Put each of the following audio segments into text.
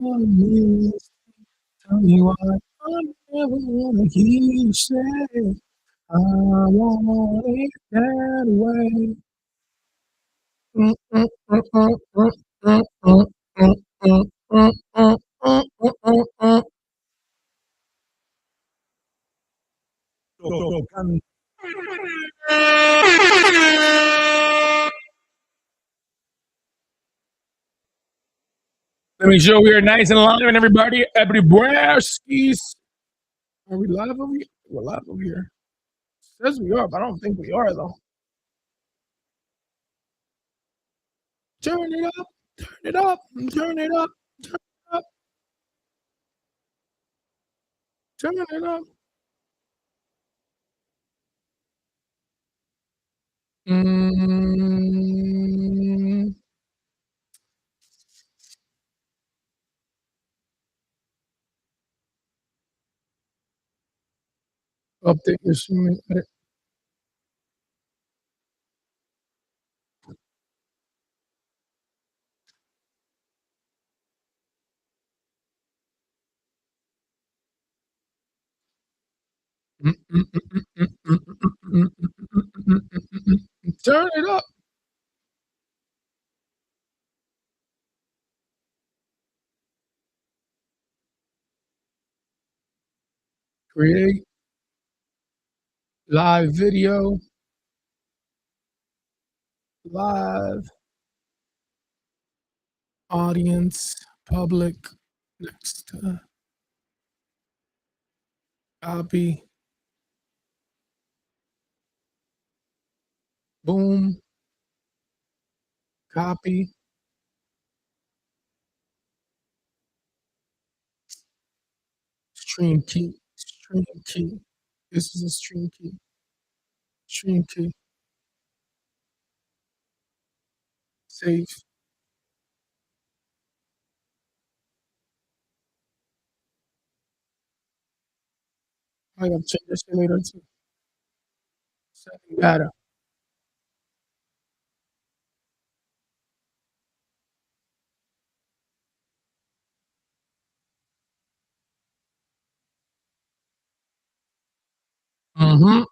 Tell me what I never wanna hear you say. I want it that way. Mm, mm, mm, mm, mm, mm, mm, mm, mm, mm, mm, mm, mm, mm. Tocando. Let me show we are nice and live and everywhere skis. Are we live over here? We're live over here. Says we are, but I don't think we are though. Turn it up, turn it up, turn it up, turn it up, turn it up. Mm, update your streaming edit. Turn it up. Create live video, live audience, public. Next, copy. Boom. Copy. Stream key. Stream key. This is a stream key. Stream key. Save. I gotta check this shit later too. Setting data. Mm-hmm.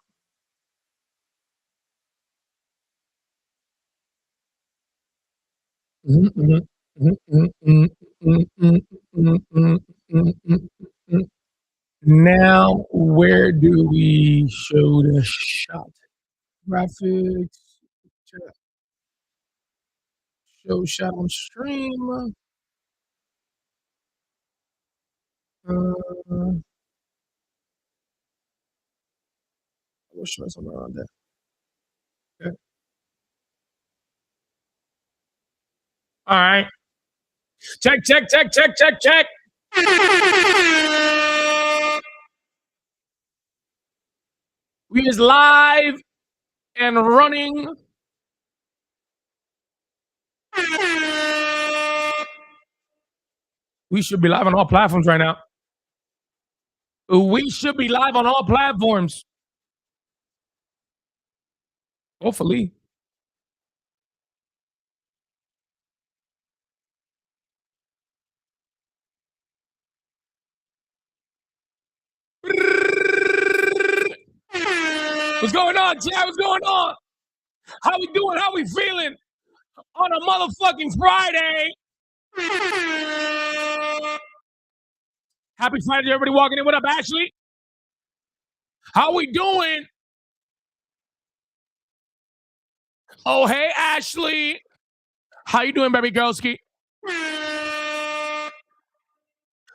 Now, where do we show the shot? Graphics, show shot on stream. Uh, we'll show something around that. Okay. All right. Check, check, check, check, check, check. We is live and running. We should be live on all platforms right now. We should be live on all platforms. Hopefully. What's going on, Chad? What's going on? How we doing? How we feeling on a motherfucking Friday? Happy Friday to everybody walking in. What up, Ashley? How we doing? Oh, hey, Ashley. How you doing, baby girlski?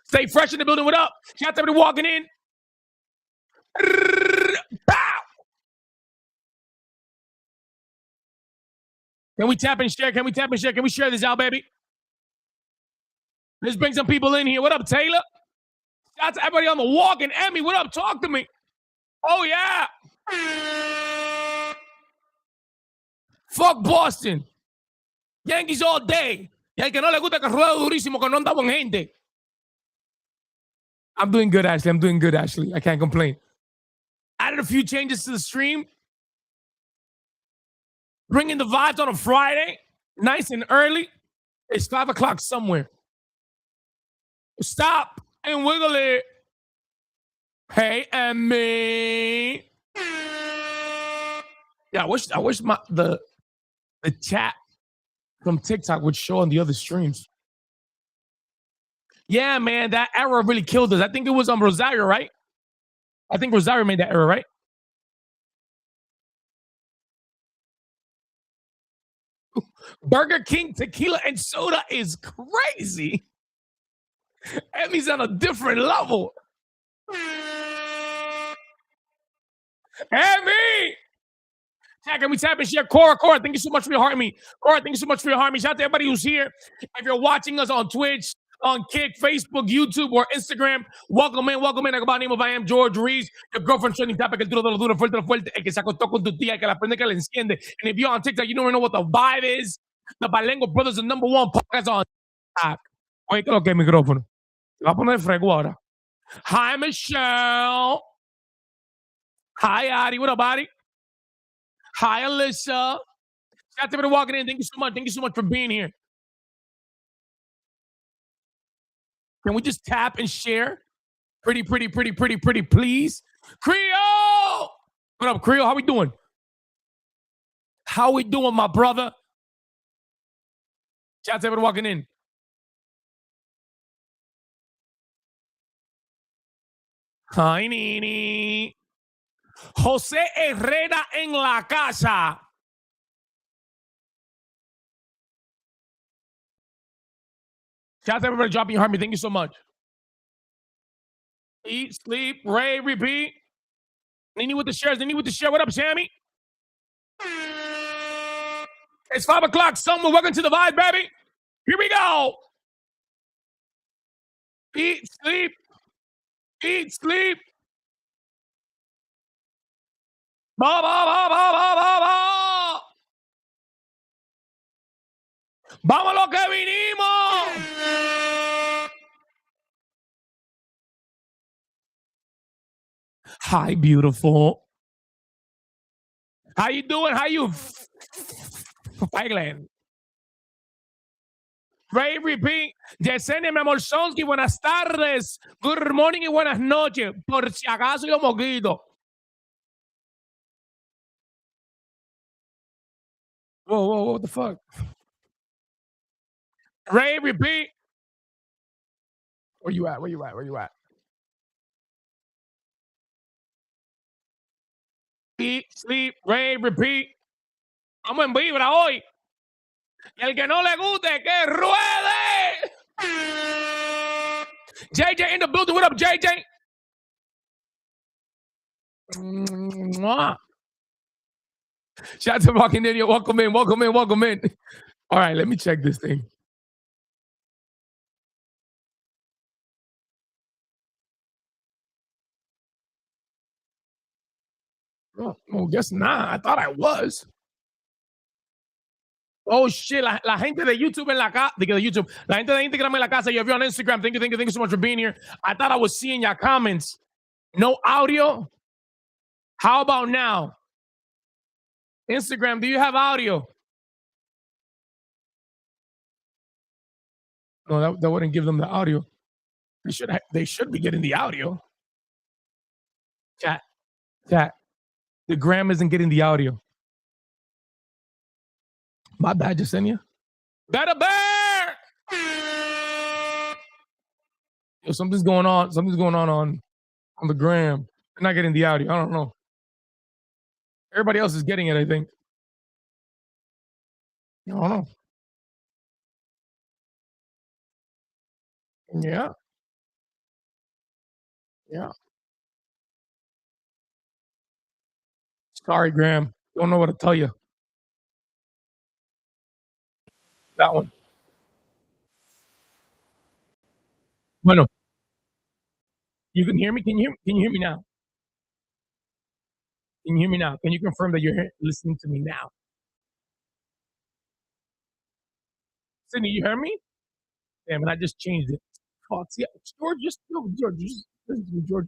Stay fresh in the building. What up? Shout out to everybody walking in. Pow! Can we tap and share? Can we tap and share? Can we share this out, baby? Let's bring some people in here. What up, Taylor? Shout out to everybody on the walk. And Emmy, what up? Talk to me. Oh, yeah. Fuck Boston. Yankees all day. Y al que no le gusta que rueda durísimo, que no anda con gente. I'm doing good, Ashley. I'm doing good, Ashley. I can't complain. Added a few changes to the stream. Bringing the vibes on a Friday. Nice and early. It's 5 o'clock somewhere. Stop and wiggle it. Hey, Emmy. Yeah, I wish the chat from TikTok would show on the other streams. Yeah, man, that error really killed us. I think it was on Rosario, right? I think Rosario made that error, right? Burger King tequila and soda is crazy. Emmy's on a different level. Emmy! Tag, can we tap and share? Cora, thank you so much for your heart me. Cora, thank you so much for your heart me. Shout out to everybody who's here. If you're watching us on Twitch, on Kick, Facebook, YouTube, or Instagram, welcome in, welcome in. I go by the name of iAmJorgeRuiz, your girlfriend trending topic, el duro, fuerte, fuerte, el que se acostó con tu tía, que la prende que le enciende. And if you're on TikTok, you don't know what the vibe is. The Bilingual Brothers, the number one podcast on TikTok. Oye, ¿qué es lo que es micrófono? Se va a poner frego ahora. Hi, Michelle. Hi, Adi. What up, Adi? Hi, Alyssa. Shout out to everybody walking in. Thank you so much. Thank you so much for being here. Can we just tap and share? Pretty, please. Creole! What up, Creole? How we doing? How we doing, my brother? Shout out to everybody walking in. Hi, Nini. Jose Herrera en la casa. Shout out to everybody dropping your heart me. Thank you so much. Eat, sleep, Ray, repeat. Nini with the shares. Nini with the share. What up, Sammy? It's 5 o'clock. Somewhere. Welcome to the vibe, baby. Here we go. Eat, sleep. Eat, sleep. Ba, ba, ba, ba, ba, ba, ba. Vamos a lo que vinimos. Hi, beautiful. How you doing? How you feeling? Ray, repeat. Yesenia, mi amor, Sonsky, buenas tardes. Good morning y buenas noches. Por si acaso yo moquito. Whoa, what the fuck? Ray, repeat. Where you at? Eat, sleep, Ray, repeat. Vamos en vibra hoy. Y el que no le guste, que ruede. JJ in the building. What up, JJ? Mwah. Shout out to Rockin' Idiot. Welcome in. All right, let me check this thing. Oh, well, guess not. I thought I was. Oh shit, la gente de YouTube en la casa, de YouTube, la gente de Instagram en la casa, if you're on Instagram, thank you so much for being here. I thought I was seeing your comments. No audio? How about now? Instagram, do you have audio? No, that wouldn't give them the audio. They should be getting the audio. Chat. The gram isn't getting the audio. My bad, Jasenia. Better bear! Yo, something's going on on the gram. They're not getting the audio. I don't know. Everybody else is getting it, I think. I don't know. Yeah. Sorry, Graham. Don't know what to tell you. That one. Bueno. You can hear me? Can you hear me now? Can you hear me now? Can you confirm that you're listening to me now? Sydney, you hear me? Damn, and I just changed it. Oh, yeah, George, just listen to me, George.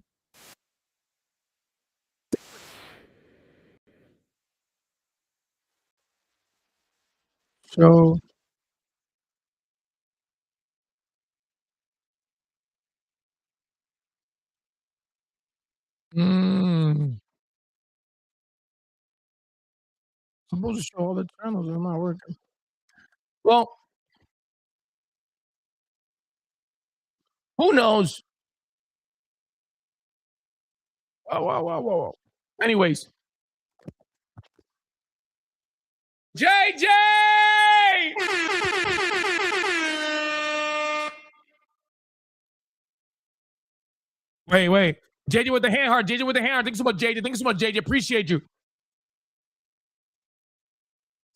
So Mm. Supposed to show all the channels, they're not working. Well, who knows? Wow, wow, wow, wow, wow. Anyways, JJ! Wait, wait. JJ with the hand heart. JJ with the hand heart. Thank you so much, JJ. Thank you so much, JJ. Appreciate you.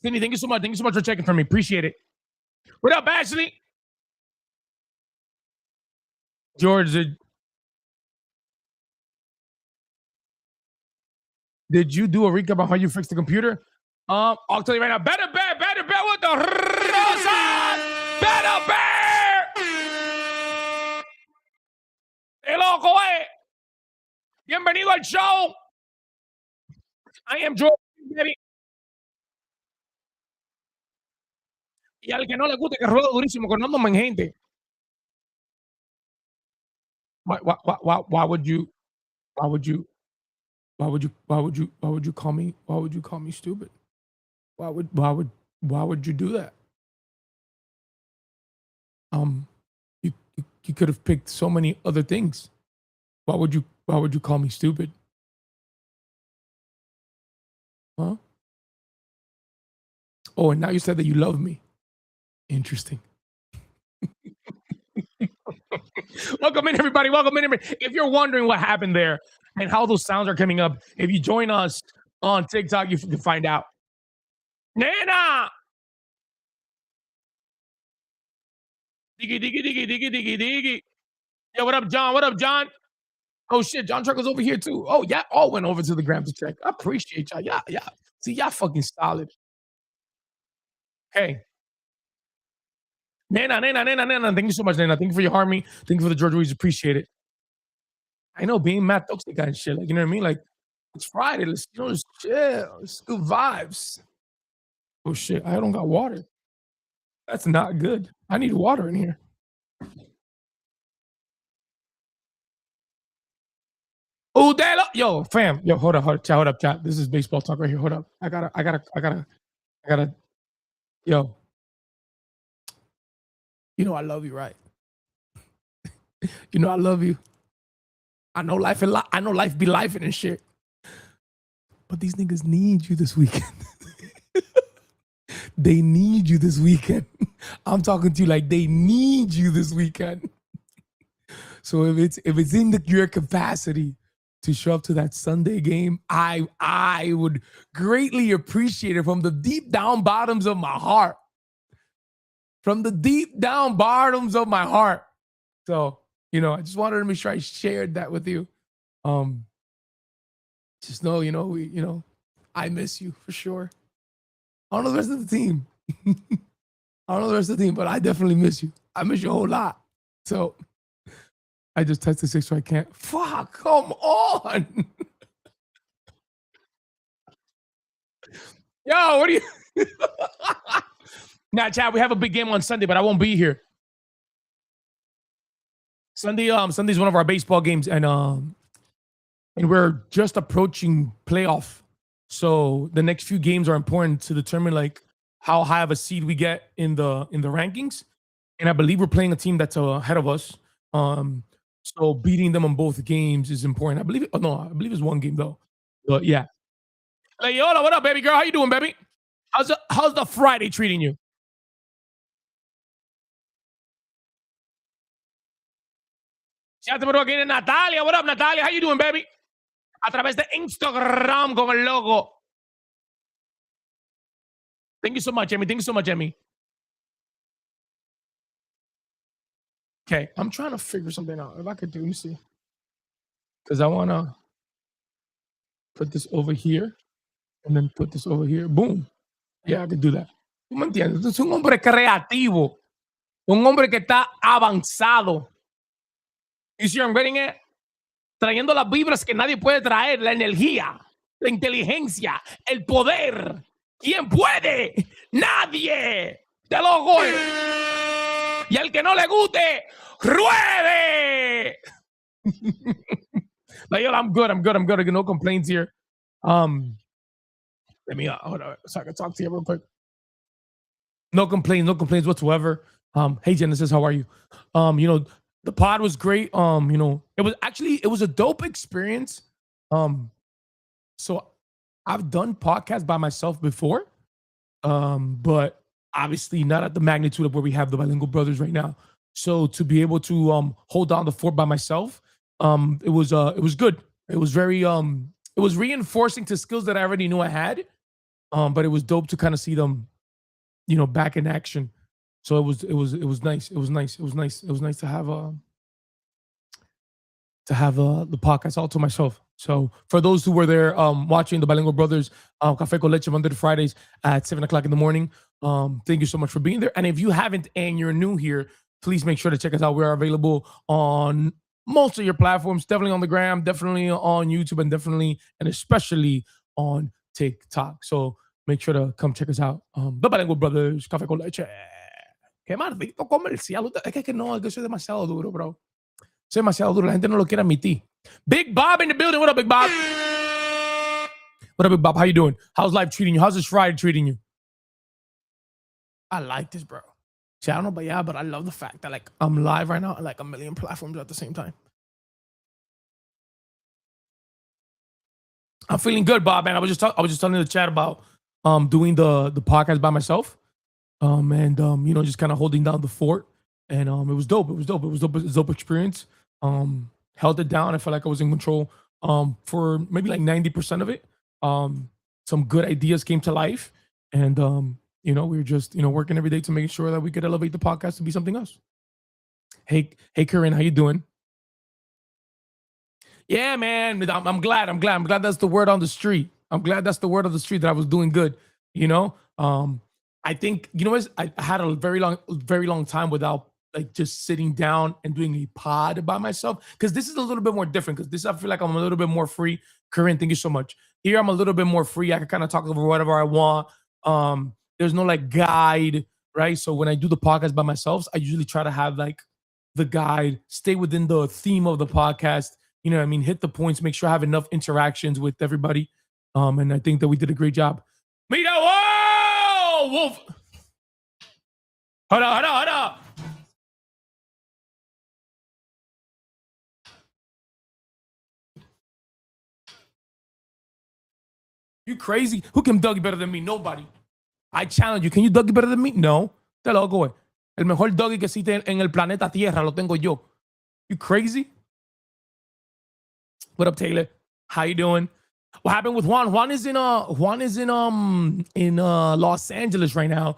Sydney, thank you so much. Thank you so much for checking for me. Appreciate it. What up, Ashley? George, did you do a recap on how you fixed the computer? I'll tell you right now. Better bear with the Rosa! Better bear! ¡Qué loco, eh! Bienvenido al show. I am George, baby. Y al que no le guste, que ruedo durísimo, que no ando en gente. Why would you? Why would you? Why would you call me? Why would you call me stupid? Why would you do that? You could have picked so many other things. Why would you call me stupid? Huh? Oh, and now you said that you love me. Interesting. Welcome in, everybody. Welcome in, everybody. If you're wondering what happened there and how those sounds are coming up, if you join us on TikTok, you can find out. Nana! Diggy, diggy, diggy, diggy, diggy, diggy. Yo, what up, John? What up, John? Oh, shit. John Truck was over here, too. Oh, yeah. All went over to the gram to check. I appreciate y'all. Yeah. See, y'all fucking solid. Hey. Nana. Thank you so much, Nana. Thank you for your harmony. Thank you for the George Ruiz. Appreciate it. I know being mad toxic and shit. Like, you know what I mean? Like, it's Friday. Let's, just chill. It's good vibes. Oh, shit. I don't got water. That's not good. I need water in here. Udelo. Yo, fam. Yo, hold up, chat. This is baseball talk right here. Hold up. I gotta. Yo. You know I love you, right? You know I love you. I know life be life and shit. But these niggas need you this weekend. They need you this weekend. I'm talking to you like they need you this weekend. So if it's in your capacity to show up to that Sunday game, I would greatly appreciate it from the deep down bottoms of my heart. From the deep down bottoms of my heart. So, I just wanted to make sure I shared that with you. Just know, I miss you for sure. I don't know the rest of the team. But I definitely miss you. I miss you a whole lot. So I just texted 6 so I can't. Fuck, come on. Yo, what are you? Nah, Chad, we have a big game on Sunday, but I won't be here. Sunday's one of our baseball games, and we're just approaching playoff. So the next few games are important to determine like how high of a seed we get in the rankings. And I believe we're playing a team that's ahead of us. So beating them on both games is important. I believe it's one game though. But yeah. Hey, Yola, what up, baby girl? How you doing, baby? How's the Friday treating you? Ya te veo aquí, Natalia. What up, Natalia? How you doing, baby? A través de Instagram con el logo. Thank you so much, Emmy. Okay, I'm trying to figure something out. If I could do, let me see. Because I want to put this over here and then put this over here. Boom. Yeah, I could do that. ¿Tú me entiendes? Es un hombre creativo. Un hombre que está avanzado. You see what I'm getting at? Trayendo las vibras que nadie puede traer, la energía, la inteligencia, el poder. ¿Quién puede? Nadie. Te lo goy. Y al que no le guste, ruede. Loyola, I'm good. I'm good. I'm good. No complaints here. Um, Let me hold on so I can talk to you real quick. No complaints, no complaints whatsoever. Hey Genesis, how are you? The pod was great. It was a dope experience. Um, so I've done podcasts by myself before, but obviously not at the magnitude of where we have the bilingual brothers right now. So to be able to hold down the fort by myself, it was good. It was very it was reinforcing to skills that I already knew I had. But it was dope to kind of see them, back in action. So it was nice. It was nice. It was nice. It was nice to have the podcast all to myself. So for those who were there watching the Bilingual Brothers Cafe con Leche Monday to Fridays at 7 o'clock in the morning, thank you so much for being there. And if you haven't and you're new here, please make sure to check us out. We are available on most of your platforms, definitely on the gram, definitely on YouTube, and definitely and especially on TikTok. So make sure to come check us out. The Bilingual Brothers Cafe con Leche. Qué maldito comercial. Es que no, es que soy demasiado duro, bro. Soy demasiado duro. La gente no lo quiere admitir. Big Bob in the building. What up, Big Bob? What up, Big Bob? How you doing? How's life treating you? How's this Friday treating you? I like this, bro. See, I don't know about y'all, but I love the fact that like I'm live right now on like a million platforms at the same time. I'm feeling good, Bob, man. I was just telling the chat about doing the podcast by myself. And just kind of holding down the fort. And it was dope. It was dope. It was dope. It was a dope experience. Held it down. I felt like I was in control for maybe like 90% of it. Some good ideas came to life. And we were just, working every day to make sure that we could elevate the podcast to be something else. Hey, Corinne, how you doing? Yeah, man. I'm glad. I'm glad that's the word on the street. I'm glad that's the word on the street that I was doing good. You know, I think I had a very long time without like just sitting down and doing a pod by myself because this is a little bit more different because this I feel like I'm a little bit more free. Corinne, thank you so much. Here I'm a little bit more free. I can kind of talk over whatever I want. There's no like guide, right? So when I do the podcast by myself, I usually try to have like the guide, stay within the theme of the podcast. You know what I mean? Hit the points, make sure I have enough interactions with everybody. And I think that we did a great job. Mira, whoa! Wolf. Hold on. You crazy? Who can Dougie better than me? Nobody. I challenge you. Can you Dougie better than me? No. Te loco, güey. El mejor Dougie que existe en el planeta Tierra lo tengo yo. You crazy? What up, Taylor? How you doing? What happened with Juan? Juan is in Los Angeles right now.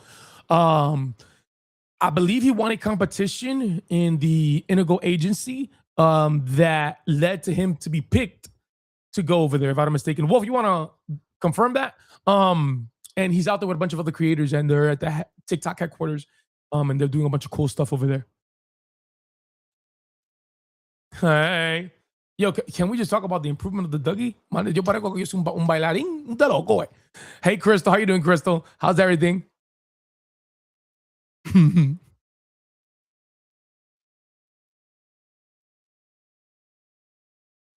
I believe he won a competition in the Indigo agency that led to him to be picked to go over there, if I'm not mistaken. Wolf, you want to confirm that? And he's out there with a bunch of other creators, and they're at the TikTok headquarters, and they're doing a bunch of cool stuff over there. Hey. Yo, can we just talk about the improvement of the Dougie? Man, yo parezco que yo soy un bailarín. Un de loco, güey. Hey, Crystal. How you doing, Crystal? How's everything?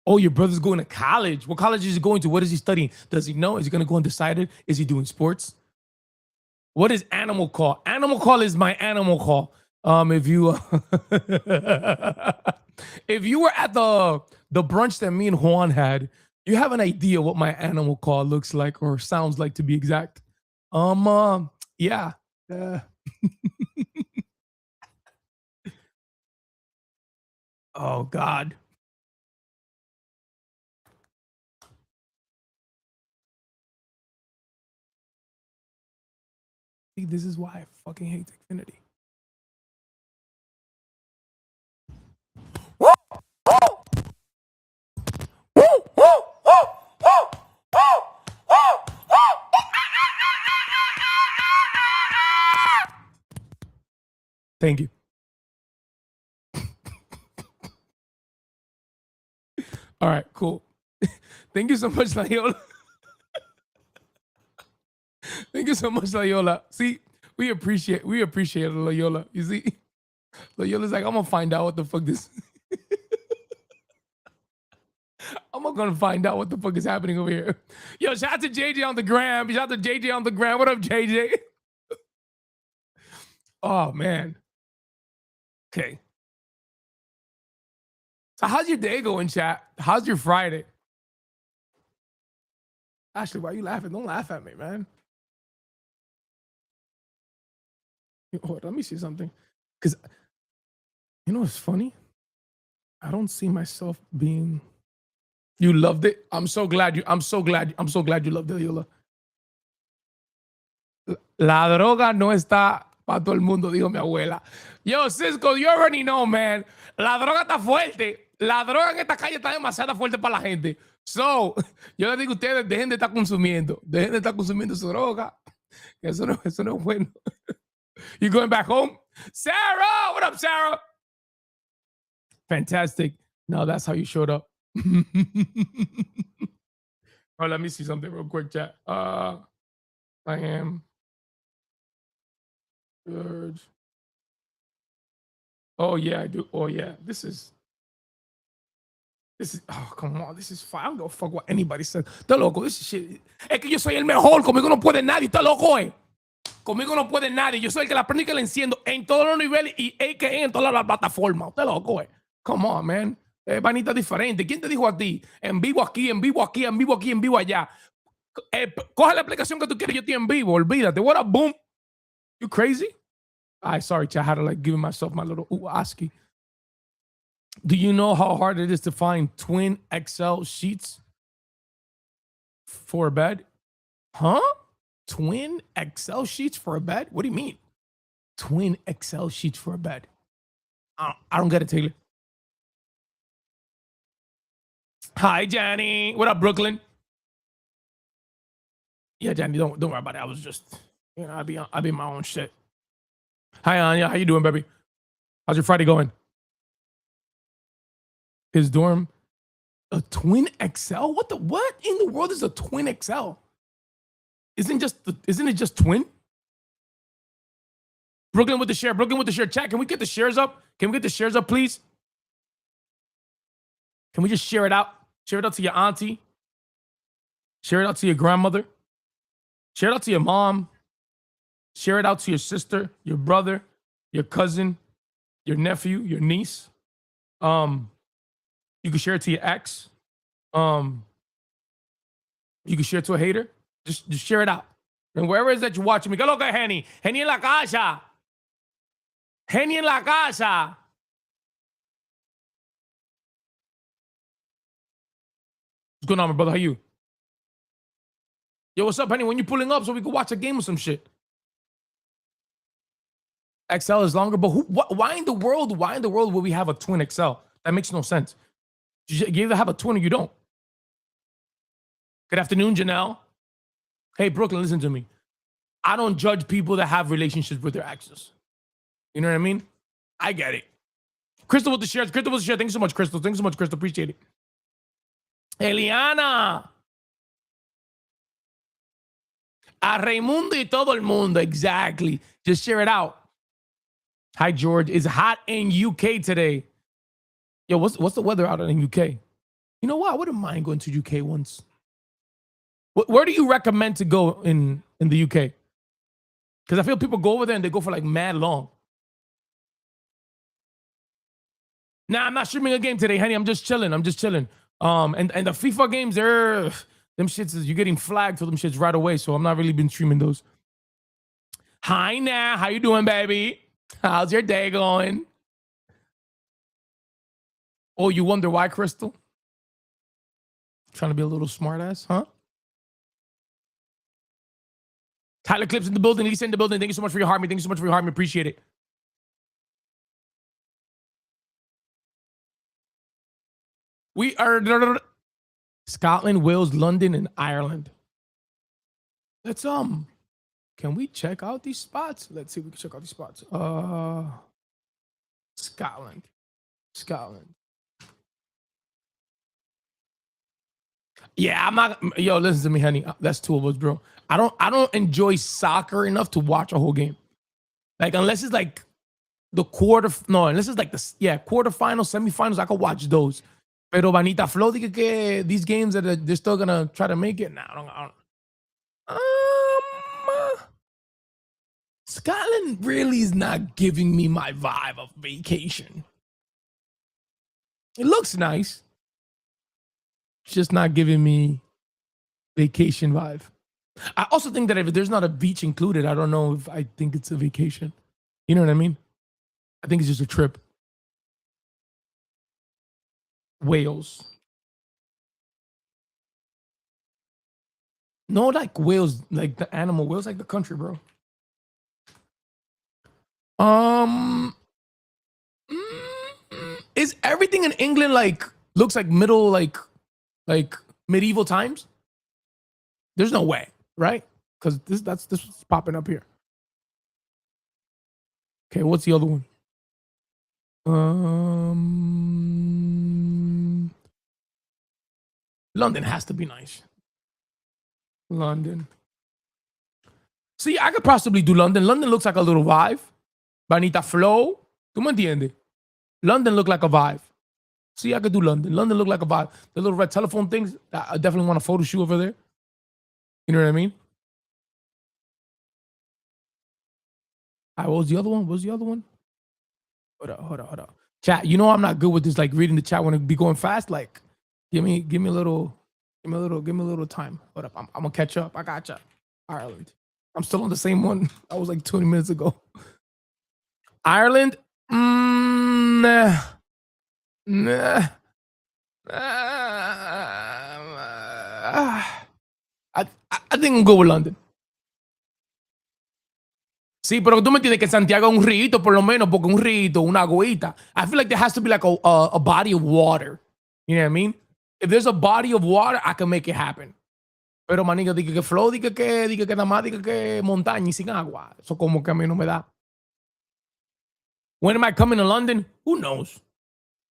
Oh, your brother's going to college. What college is he going to? What is he studying? Does he know? Is he going to go undecided? Is he doing sports? What is Animal Call? Animal Call is my Animal Call. If you if you were at the brunch that me and Juan had, you have an idea what my Animal Call looks like or sounds like, to be exact. Yeah. Oh God. See, this is why I fucking hate Xfinity. Thank you. All right, cool. Thank you so much, Loyola. Thank you so much, Loyola. See, we appreciate it, Loyola. You see, Loyola's like, I'm gonna find out what the fuck this. I'm gonna find out what the fuck is happening over here. Yo, shout out to JJ on the gram. Shout out to JJ on the gram. What up, JJ? Oh man. Okay. So how's your day going, chat? How's your Friday? Ashley, why are you laughing? Don't laugh at me, man. Oh, let me see something. Because you know what's funny? I don't see myself being. You loved it. I'm so glad you loved it, Yola. La droga no está para todo el mundo, dijo mi abuela. Yo, Cisco, you already know, man. La droga está fuerte. La droga en esta calle está demasiado fuerte para la gente. So, yo les digo a ustedes, dejen de estar consumiendo. Dejen de estar consumiendo su droga. Eso no es bueno. You going back home? Sarah! What up, Sarah? Fantastic. No, that's how you showed up. Oh, let me see something real quick, chat. I am George. Oh yeah, I do. Oh yeah, this is. Oh, come on, this is fine. I don't give a fuck what anybody says. Está loco, this is shit. Es que yo soy el mejor, conmigo no puede nadie, está loco, eh. Conmigo no puede nadie, yo soy el que la prende y que la enciendo en todos los niveles y AKA en todas las plataformas. Está loco, eh. Come on, man. Vanita diferente. ¿Quién te dijo a ti? En vivo aquí, en vivo aquí, en vivo aquí, en vivo allá. Coge la aplicación que tú quieres, yo estoy en vivo, olvídate. What up, boom? You crazy? Sorry, I had to like give myself my little ASCII. Do you know how hard it is to find twin XL sheets for a bed? Huh? Twin XL sheets for a bed? What do you mean? Twin XL sheets for a bed? I don't get it, Taylor. Hi, Johnny. What up, Brooklyn? Yeah, Johnny, don't worry about it. I was just, you know, I be my own shit. Hi, Anya. How you doing, baby? How's your Friday going? His dorm, a twin XL? What in the world is a twin XL? Isn't it just twin? Brooklyn with the share. Brooklyn with the share. Chat, can we get the shares up? Can we get the shares up, please? Can we just share it out? Share it out to your auntie. Share it out to your grandmother. Share it out to your mom. Share it out to your sister, your brother, your cousin, your nephew, your niece. You can share it to your ex. You can share it to a hater. Just share it out. And wherever it is that you're watching me, go look at Henny. Henny en la casa. Henny en la casa. What's going on, my brother? How you? Yo, what's up, Henny? When you pulling up so we can watch a game or some shit? XL is longer, but why in the world would we have a twin XL? That makes no sense. You either have a twin or you don't. Good afternoon, Janelle. Hey, Brooklyn, listen to me. I don't judge people that have relationships with their exes. You know what I mean? I get it. Crystal with the shares. Crystal with the share. Thanks so much, Crystal. Thanks so much, Crystal. Appreciate it. Eliana. A Raimundo y todo el mundo. Exactly. Just share it out. Hi, George. It's hot in UK today. Yo, what's the weather out in UK? You know what? I wouldn't mind going to UK once. Where do you recommend to go in the UK? Because I feel people go over there and they go for like mad long. Nah, I'm not streaming a game today, honey. I'm just chilling. And the FIFA games, them shits you're getting flagged for them shits right away. So I'm not really been streaming those. Hi, now. How you doing, baby? How's your day going? Oh, you wonder why, Crystal? Trying to be a little smart ass, huh? Tyler Clips in the building. He's in the building. Thank you so much for your heart. Thank you so much for your heart. Appreciate it. We are Scotland, Wales, London, and Ireland. Let's can we check out these spots? Let's see if we can check out these spots. Scotland. Yeah, I'm not. Yo, listen to me, honey. That's two of us, bro. I don't enjoy soccer enough to watch a whole game. Like unless it's like the quarterfinals, semifinals. I can watch those. Pero Vanita Flo, que these games that they're still gonna try to make it. Nah, I don't. Scotland really is not giving me my vibe of vacation. It looks nice, just not giving me vacation vibe. I also think that if there's not a beach included, I don't know if I think it's a vacation. You know what I mean? I think it's just a trip. Wales. No, like Wales, like the animal. Wales, like the country, bro. Um, is everything in England like looks like middle like medieval times? There's no way, right? Because this is popping up here. Okay, what's the other one? London has to be nice. London. See, I could possibly do London. London looks like a little vibe. Vanita Flow. ¿Tú me entiendes? London look like a vibe. See, I could do London. London look like a vibe. The little red telephone things, I definitely want a photo shoot over there. You know what I mean? What was the other one? What was the other one? Hold up. Chat, you know I'm not good with this, like reading the chat when it be going fast. Like, give me a little time. Hold up. I'm gonna catch up. I gotcha. Ireland. I'm still on the same one. I was like 20 minutes ago. Ireland? Nah. I think I'm good with London. Sí, pero tú me entiendes que Santiago es un río, por lo menos, porque un río, una agüita. I feel like there has to be like a body of water. You know what I mean? If there's a body of water, I can make it happen. Pero, maniga, diga que flow, diga que nada más, diga que montaña y sin agua. Eso como que a mí no me da. When am I coming to London? Who knows?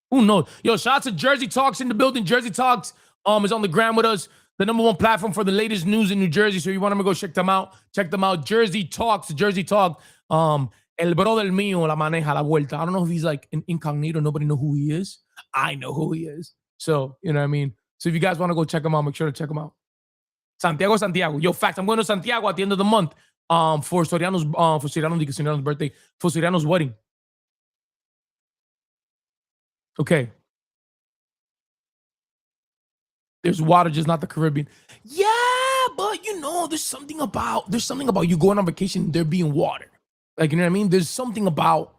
Who knows? Yo, shout out to Jersey Talks in the building. Jersey Talks is on the gram with us. The #1 platform for the latest news in New Jersey. So you want to go check them out. Check them out. Jersey Talks. Jersey Talk. El brother mío la maneja la vuelta. I don't know if he's like an incognito. Nobody know who he is. I know who he is. So, you know what I mean? So if you guys want to go check him out, make sure to check him out. Santiago. Yo, facts. I'm going to Santiago at the end of the month for Soriano's birthday, for Soriano's wedding. Okay. There's water, just not the Caribbean. Yeah, but you know, there's something about you going on vacation, there being water. Like, you know what I mean? There's something about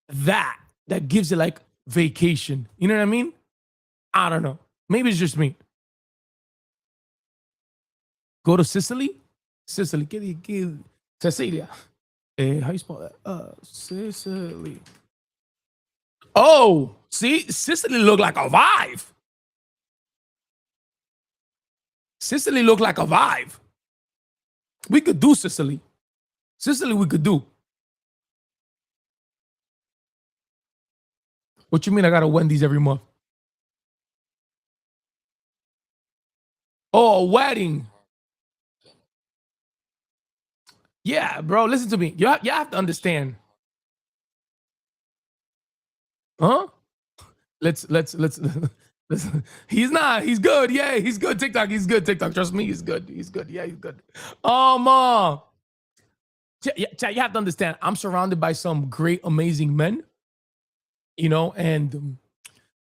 that gives it like vacation. You know what I mean? I don't know. Maybe it's just me. Go to Sicily? Sicily. Cecilia. How you spell that? Sicily. Oh, see, Sicily look like a vibe. Sicily look like a vibe. We could do Sicily. Sicily, we could do. What you mean I got a Wendy's every month? Oh, a wedding. Yeah, bro, listen to me. You have to understand. Huh? Let's he's not. He's good. Yeah, he's good. TikTok. He's good. TikTok. Trust me, he's good. He's good. Yeah, he's good. You have to understand. I'm surrounded by some great, amazing men. You know, and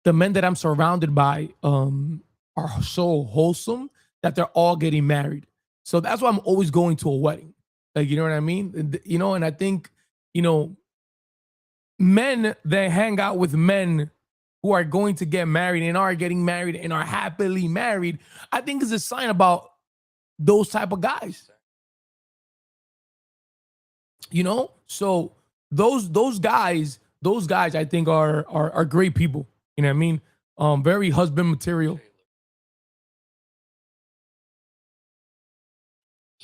the men that I'm surrounded by are so wholesome that they're all getting married. So that's why I'm always going to a wedding. Like, you know what I mean? And, you know, and I think, you know, men that hang out with men who are going to get married and are getting married and are happily married, I think is a sign about those type of guys. You know, so those guys I think are great people. You know what I mean? Very husband material.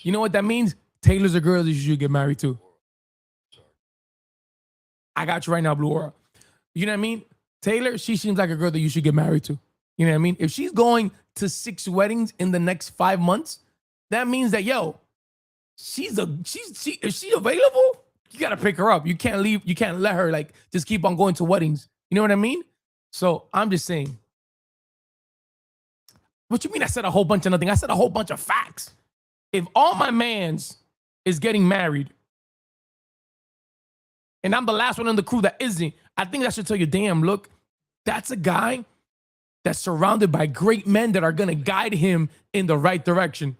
You know what that means? Taylor's a girl that you should get married to. I got you right now, Blue Aura. You know what I mean? Taylor, she seems like a girl that you should get married to. You know what I mean? If she's going to 6 weddings in the next 5 months, that means that, yo, if she available, you gotta pick her up. You can't leave. You can't let her like just keep on going to weddings. You know what I mean? So I'm just saying. What you mean I said a whole bunch of nothing? I said a whole bunch of facts. If all my mans is getting married and I'm the last one in the crew that isn't, I think that should tell you, damn, look, that's a guy that's surrounded by great men that are going to guide him in the right direction.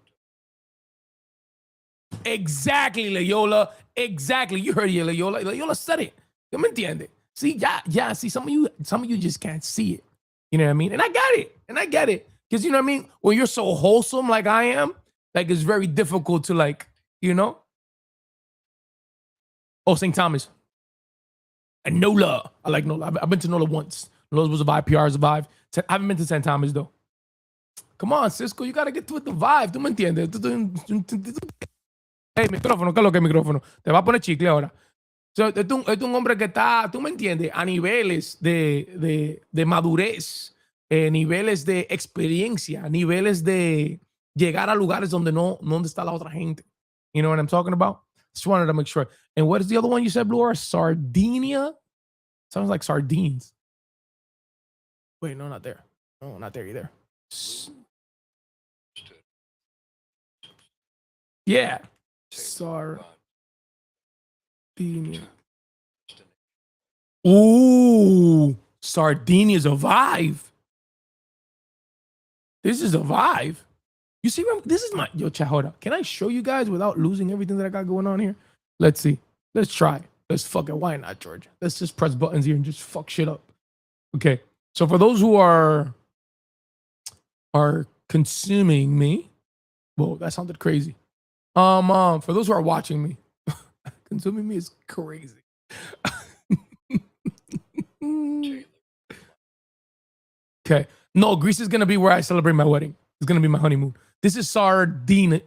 Exactly, Leyola. Exactly. You heard it, Leyola. Leyola said it. ¿Tú me entiendes? See, yeah, see, some of you just can't see it. You know what I mean? And I get it. Because you know what I mean? When you're so wholesome like I am, like it's very difficult to like, you know? Oh, St. Thomas. And NOLA. I like NOLA. I've been to NOLA once. NOLA was a vibe, PR is a vibe. I haven't been to St. Thomas though. Come on, Cisco, you gotta get to it the vibe. ¿Tú me entiendes? Hey, micrófono, ¿qué es lo que es micrófono? Te va a poner chicle ahora. So, es un hombre que está, tú me entiendes, a niveles de madurez, niveles de experiencia, niveles de llegar a lugares donde donde está la otra gente. You know what I'm talking about? Just wanted to make sure. And what is the other one you said, Blue? Sardinia? Sounds like sardines. Wait, no, not there. No, not there either. Yeah. Sardinia. Ooh, Sardinia's a vibe. This is a vibe. You see, this is my chat. Hold up. Can I show you guys without losing everything that I got going on here? Let's see. Let's try. Let's fuck it. Why not, George? Let's just press buttons here and just fuck shit up. Okay. So for those who are consuming me, whoa, that sounded crazy. For those who are watching me, consuming me is crazy. Okay. No, Greece is gonna be where I celebrate my wedding. It's gonna be my honeymoon. This is Sardinia.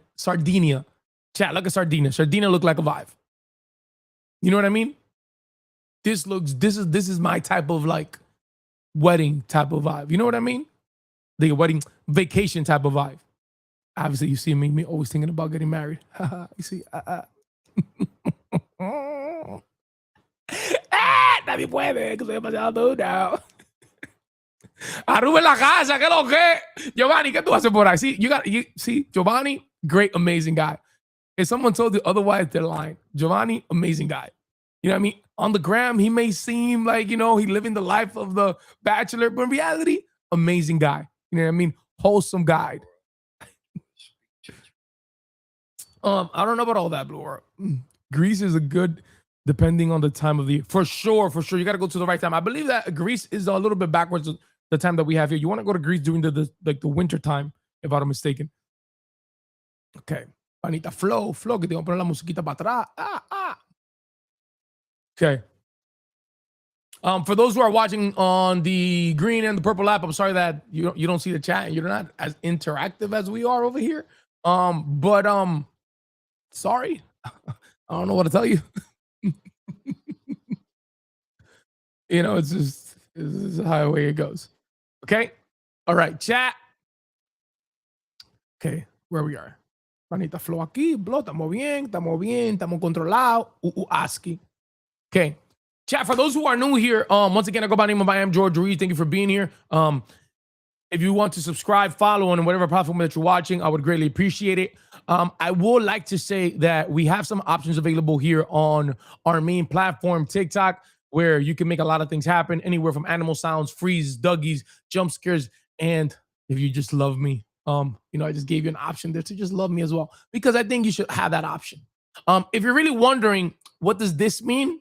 Chat, look at Sardinia. Sardinia look like a vibe. You know what I mean? This is my type of like wedding type of vibe. You know what I mean? The wedding vacation type of vibe. Obviously, you see me always thinking about getting married. You see, nadie puede, que soy demasiado duro. Arruba en la casa, ¿qué lo que? Giovanni, ¿qué tú haces por ahí? See, Giovanni, great, amazing guy. If someone told you otherwise, they're lying. Giovanni, amazing guy. You know what I mean? On the gram, he may seem like, you know, he living the life of the bachelor, but in reality, amazing guy. You know what I mean? Wholesome guy. I don't know about all that, Blue. Greece is a good, depending on the time of the year. For sure. You got to go to the right time. I believe that Greece is a little bit backwards the time that we have here. You want to go to Greece during the winter time, if I'm not mistaken. Okay. Panita, flow, que tengo que poner la musiquita para atrás. Okay. For those who are watching on the green and the purple app, I'm sorry that you don't see the chat and you're not as interactive as we are over here. But sorry. I don't know what to tell you. You know, this is how way it goes. Okay. All right, chat. Okay, where we are. Panita flow aquí, bro. Estamos bien, estamos controlados. ASCII. Okay. Chat, for those who are new here, once again, I go by the name of iAmJorgeRuiz. Thank you for being here. If you want to subscribe, follow on whatever platform that you're watching, I would greatly appreciate it. I would like to say that we have some options available here on our main platform, TikTok, where you can make a lot of things happen, anywhere from animal sounds, freeze, Dougies, jump scares, and if you just love me, you know, I just gave you an option there to just love me as well, because I think you should have that option. If you're really wondering, what does this mean?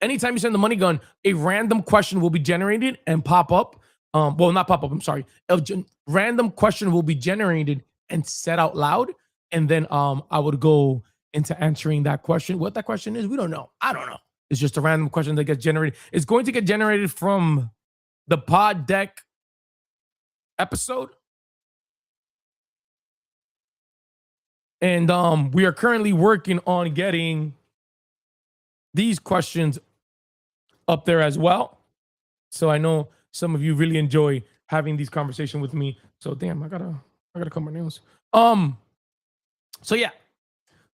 Anytime you send the money gun, a random question will be generated and pop up. Well, not pop up, I'm sorry. A random question will be generated and said out loud. And then I would go into answering that question. What that question is, we don't know. I don't know. It's just a random question that gets generated. It's going to get generated from the pod deck episode. And we are currently working on getting these questions up there as well. So I know some of you really enjoy having these conversations with me. So damn, I gotta cut my nails. So yeah.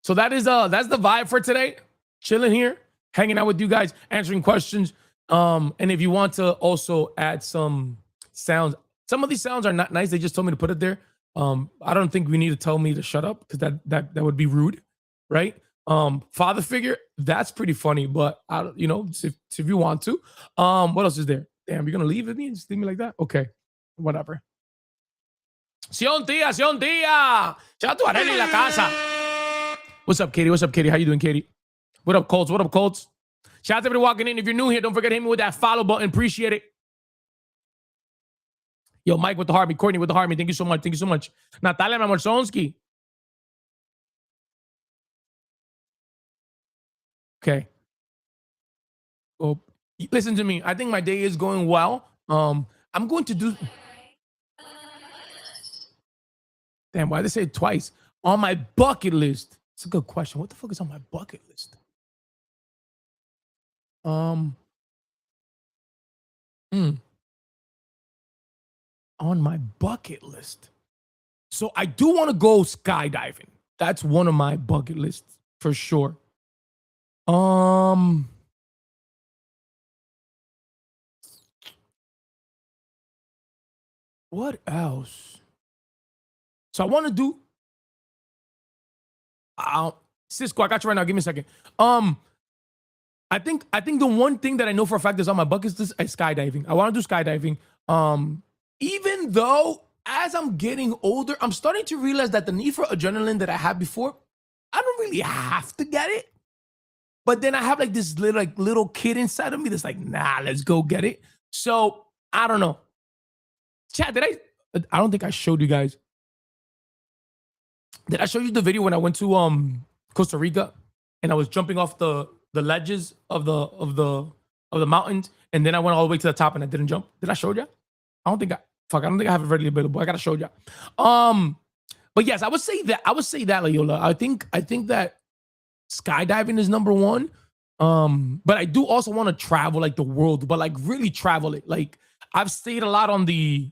So that's the vibe for today. Chilling here, hanging out with you guys, answering questions. And if you want to also add some sounds Some of these sounds are not nice. They just told me to put it there. I don't think we need to tell me to shut up because that would be rude, right? Father figure, that's pretty funny, but I don't, if you want to. What else is there? Damn, you're gonna leave with me and just leave me like that? Okay, whatever. Sion tía, Sion tía. Shout out to Arely in la casa. What's up, Katie? What's up, Katie? How you doing, Katie? What up, Colts? What up, Colts? Shout out to everybody walking in. If you're new here, don't forget to hit me with that follow button. Appreciate it. Yo, Mike with the heart, Courtney with the heart. Thank you so much. Thank you so much. Natalia Mamorsonsky. Okay. Well, listen to me. I think my day is going well. I'm going to do. Damn, why did they say it twice? On my bucket list. It's a good question. What the fuck is on my bucket list? On my bucket list. So I do want to go skydiving. That's one of my bucket lists for sure. What else? So I want to do. Cisco, I got you right now. Give me a second. I think the one thing that I know for a fact is on my bucket list is skydiving. I want to do skydiving. Even though as I'm getting older, I'm starting to realize that the need for adrenaline that I had before, I don't really have to get it. But then I have like this little kid inside of me that's like, nah, let's go get it. So I don't know. Chat, I don't think I showed you guys. Did I show you the video when I went to Costa Rica and I was jumping off the ledges of the mountains, and then I went all the way to the top and I didn't jump? Did I show you? I don't think I have it readily available. I gotta show you. But yes, I would say that, Layola. I think that skydiving is number one. But I do also want to travel like the world, but like really travel it. Like I've stayed a lot on the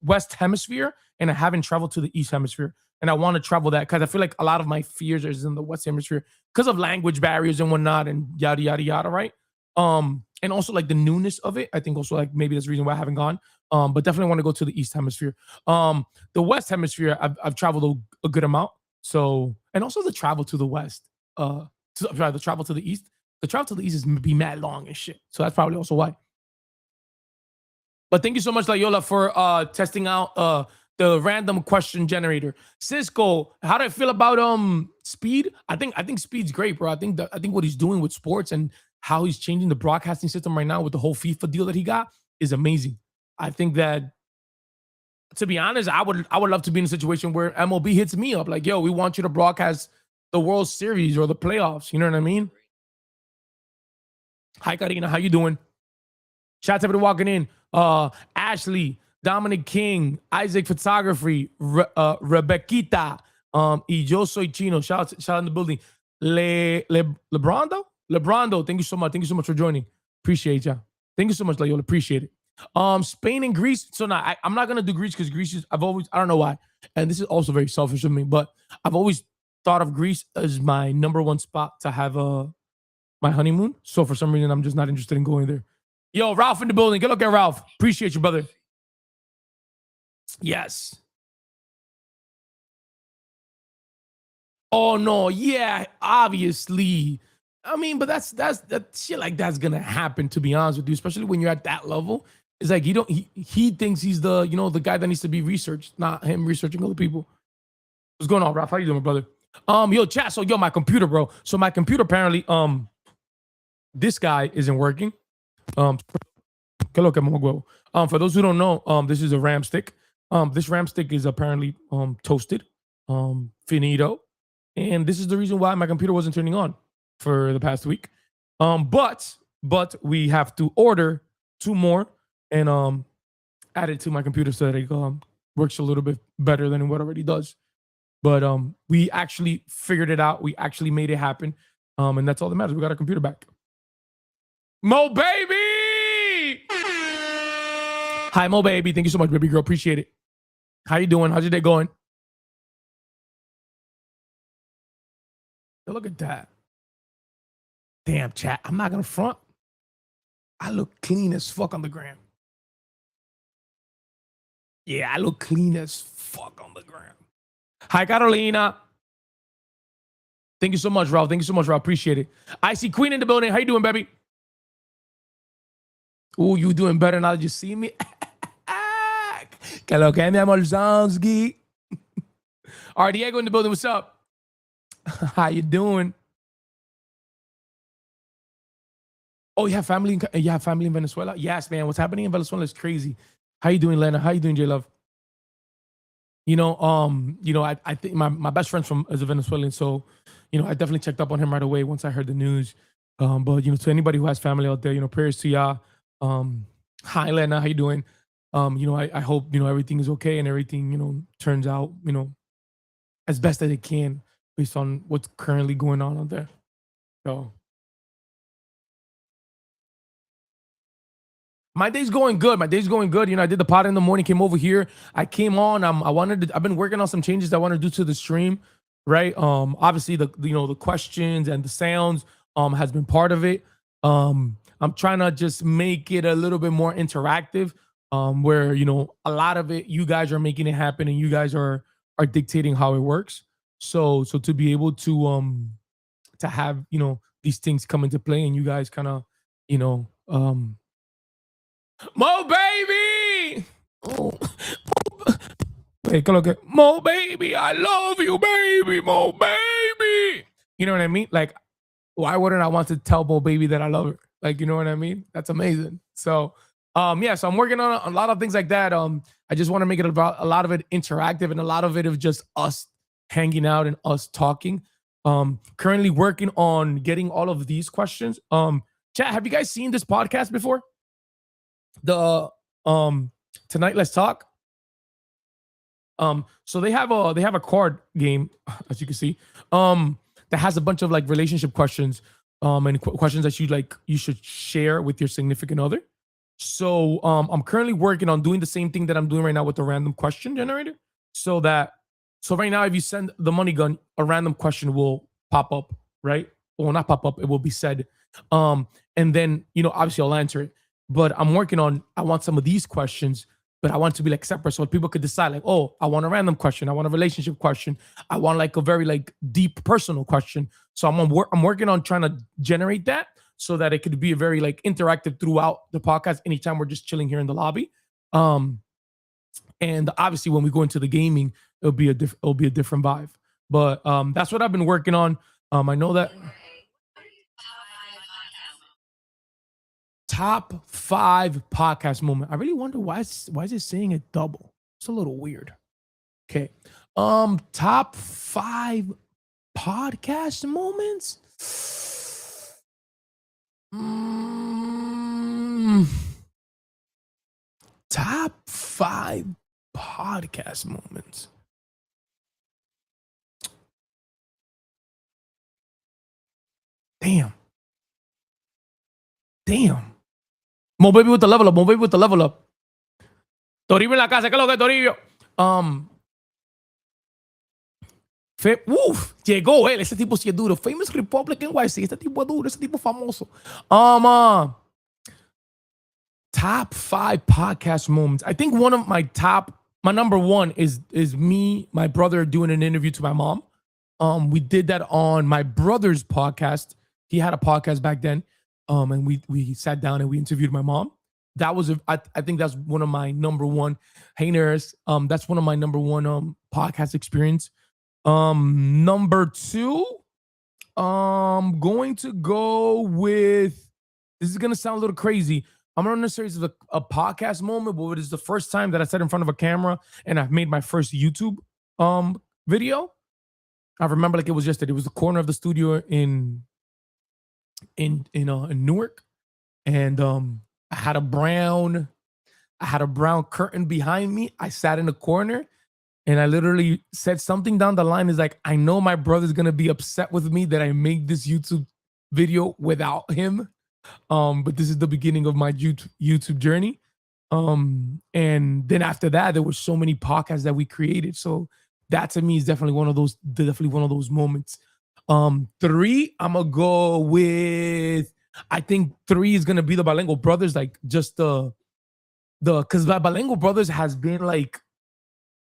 West Hemisphere and I haven't traveled to the East Hemisphere. And I want to travel that because I feel like a lot of my fears is in the West Hemisphere because of language barriers and whatnot and yada, yada, yada, right? And also like the newness of it. I think also like maybe that's the reason why I haven't gone. But definitely want to go to the East Hemisphere. The West Hemisphere, I've traveled a good amount. So, and also the travel to the West, the travel to the East. The travel to the East is be mad long and shit. So that's probably also why. But thank you so much, Layola, for testing out the random question generator. Cisco, how do I feel about speed? I think speed's great, bro. I think what he's doing with sports and how he's changing the broadcasting system right now with the whole FIFA deal that he got is amazing. I think that, to be honest, I would love to be in a situation where MLB hits me up like, yo, we want you to broadcast the World Series or the playoffs. You know what I mean? Hi, Karina. How you doing? Shout out to everybody walking in. Ashley, Dominic King, Isaac Photography, Rebequita, y yo soy Chino. Shout out in the building. Lebrondo, thank you so much. Thank you so much for joining. Appreciate ya. Thank you so much, Layola. Appreciate it. Spain and Greece. So now I'm not gonna do Greece because Greece is, I don't know why. And this is also very selfish of me, but I've always thought of Greece as my number one spot to have my honeymoon. So for some reason, I'm just not interested in going there. Yo, Ralph in the building. Good luck at Ralph. Appreciate you, brother. Yes. Oh no, yeah, obviously. I mean, but that's that shit like that's gonna happen, to be honest with you, especially when you're at that level. It's like he thinks he's the the guy that needs to be researched, not him researching other people. What's going on, Ralph? How you doing, brother? Yo, chat. So my computer, bro. So my computer apparently this guy isn't working. For those who don't know, this is a RAM stick. This RAM stick is apparently toasted, finito, and this is the reason why my computer wasn't turning on for the past week. But we have to order 2 more and add it to my computer so that it works a little bit better than what it already does. But we actually figured it out. We actually made it happen, and that's all that matters. We got our computer back. Mo baby. Hi, Mo baby. Thank you so much, baby girl. Appreciate it. How you doing? How's your day going? Look at that. Damn, chat. I'm not gonna front. I look clean as fuck on the gram. Yeah, I look clean as fuck on the ground. Hi, Carolina. Thank you so much, Ralph. Thank you so much, Ralph. Appreciate it. I see Queen in the building. How you doing, baby? Ooh, you doing better now that you see me? Que lo que mi amor Zonsky. All right, Diego in the building. What's up? How you doing? Oh, you have family in Venezuela? Yes, man. What's happening in Venezuela is crazy. How you doing, Lena? How you doing, J Love? I think my best friend's from is a Venezuelan, so I definitely checked up on him right away once I heard the news. But to anybody who has family out there, prayers to y'all. Hi Lena, how you doing? I hope everything is okay and everything turns out as best as it can based on what's currently going on out there. So my day's going good. My day's going good. I did the pod in the morning, came over here. I came on. I've been working on some changes I want to do to the stream, right? Obviously the questions and the sounds has been part of it. I'm trying to just make it a little bit more interactive, where a lot of it you guys are making it happen and you guys are dictating how it works. So to be able to have these things come into play and you guys kind of Mo baby. Oh. Hey, Mo baby, I love you, baby, Mo baby. You know what I mean? Like, why wouldn't I want to tell Mo baby that I love her? Like, you know what I mean? That's amazing. So, so I'm working on a lot of things like that. I just want to make it about a lot of it interactive and a lot of it of just us hanging out and us talking. Currently working on getting all of these questions. Chat, have you guys seen this podcast before? The Tonight Let's Talk. So they have a card game, as you can see, that has a bunch of like relationship questions, and questions that you should share with your significant other. So I'm currently working on doing the same thing that I'm doing right now with the random question generator. So right now, if you send the money gun, a random question will pop up, right? Well, not pop up, it will be said. And then obviously I'll answer it. But I'm working on, I want some of these questions, but I want it to be like separate so people could decide like, oh, I want a random question. I want a relationship question. I want like a very like deep personal question. So I'm working on trying to generate that so that it could be a very like interactive throughout the podcast anytime we're just chilling here in the lobby. And obviously when we go into the gaming, it'll be a different vibe. But that's what I've been working on. I know that top 5 podcast moment. I really wonder why is it saying it double? It's a little weird. Okay. Top 5 podcast moments. Top 5 podcast moments. Damn. Mo baby with the level up. Mo baby with the level up. Toribio en la casa. ¿Qué es lo que es Toribio? Llegó él. Ese tipo sí es duro. Famous Republican YC. Este tipo es duro. Ese tipo famoso. Top 5 podcast moments. I think one of my number one is me, my brother doing an interview to my mom. We did that on my brother's podcast. He had a podcast back then. And we sat down and we interviewed my mom. That was I think that's one of my number one. Hey Nurse, that's one of my number one podcast experience. Number 2, going to go with, this is gonna sound a little crazy. I'm not necessarily a podcast moment, but it is the first time that I sat in front of a camera and I've made my first YouTube video. I remember like it was yesterday. It was the corner of the studio in Newark, and I had a brown curtain behind me. I sat in the corner and I literally said something down the line is like, I know my brother's gonna be upset with me that I made this YouTube video without him, but this is the beginning of my YouTube journey. And then after that, there were so many podcasts that we created. So that to me is definitely one of those moments. 3, I'm gonna go with, I think 3 is gonna be the Bilingual Brothers, like just the because the Balengo Brothers has been like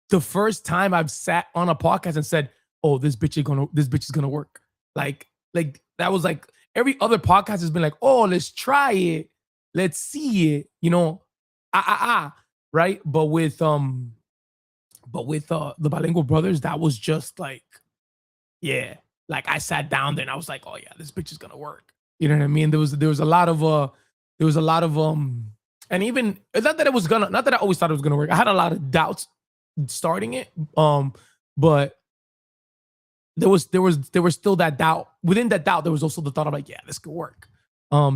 the first time I've sat on a podcast and said, "Oh, this bitch is gonna work." Like that was like every other podcast has been like, "Oh, let's try it, let's see it," right? But with the Balengo Brothers, that was just like, yeah, like I sat down there and I was like, "Oh yeah, this bitch is gonna work." You know what I mean? There was a lot of and even it's not that I always thought it was gonna work. I had a lot of doubts starting it. But there was still that doubt. Within that doubt, there was also the thought of like, yeah, this could work.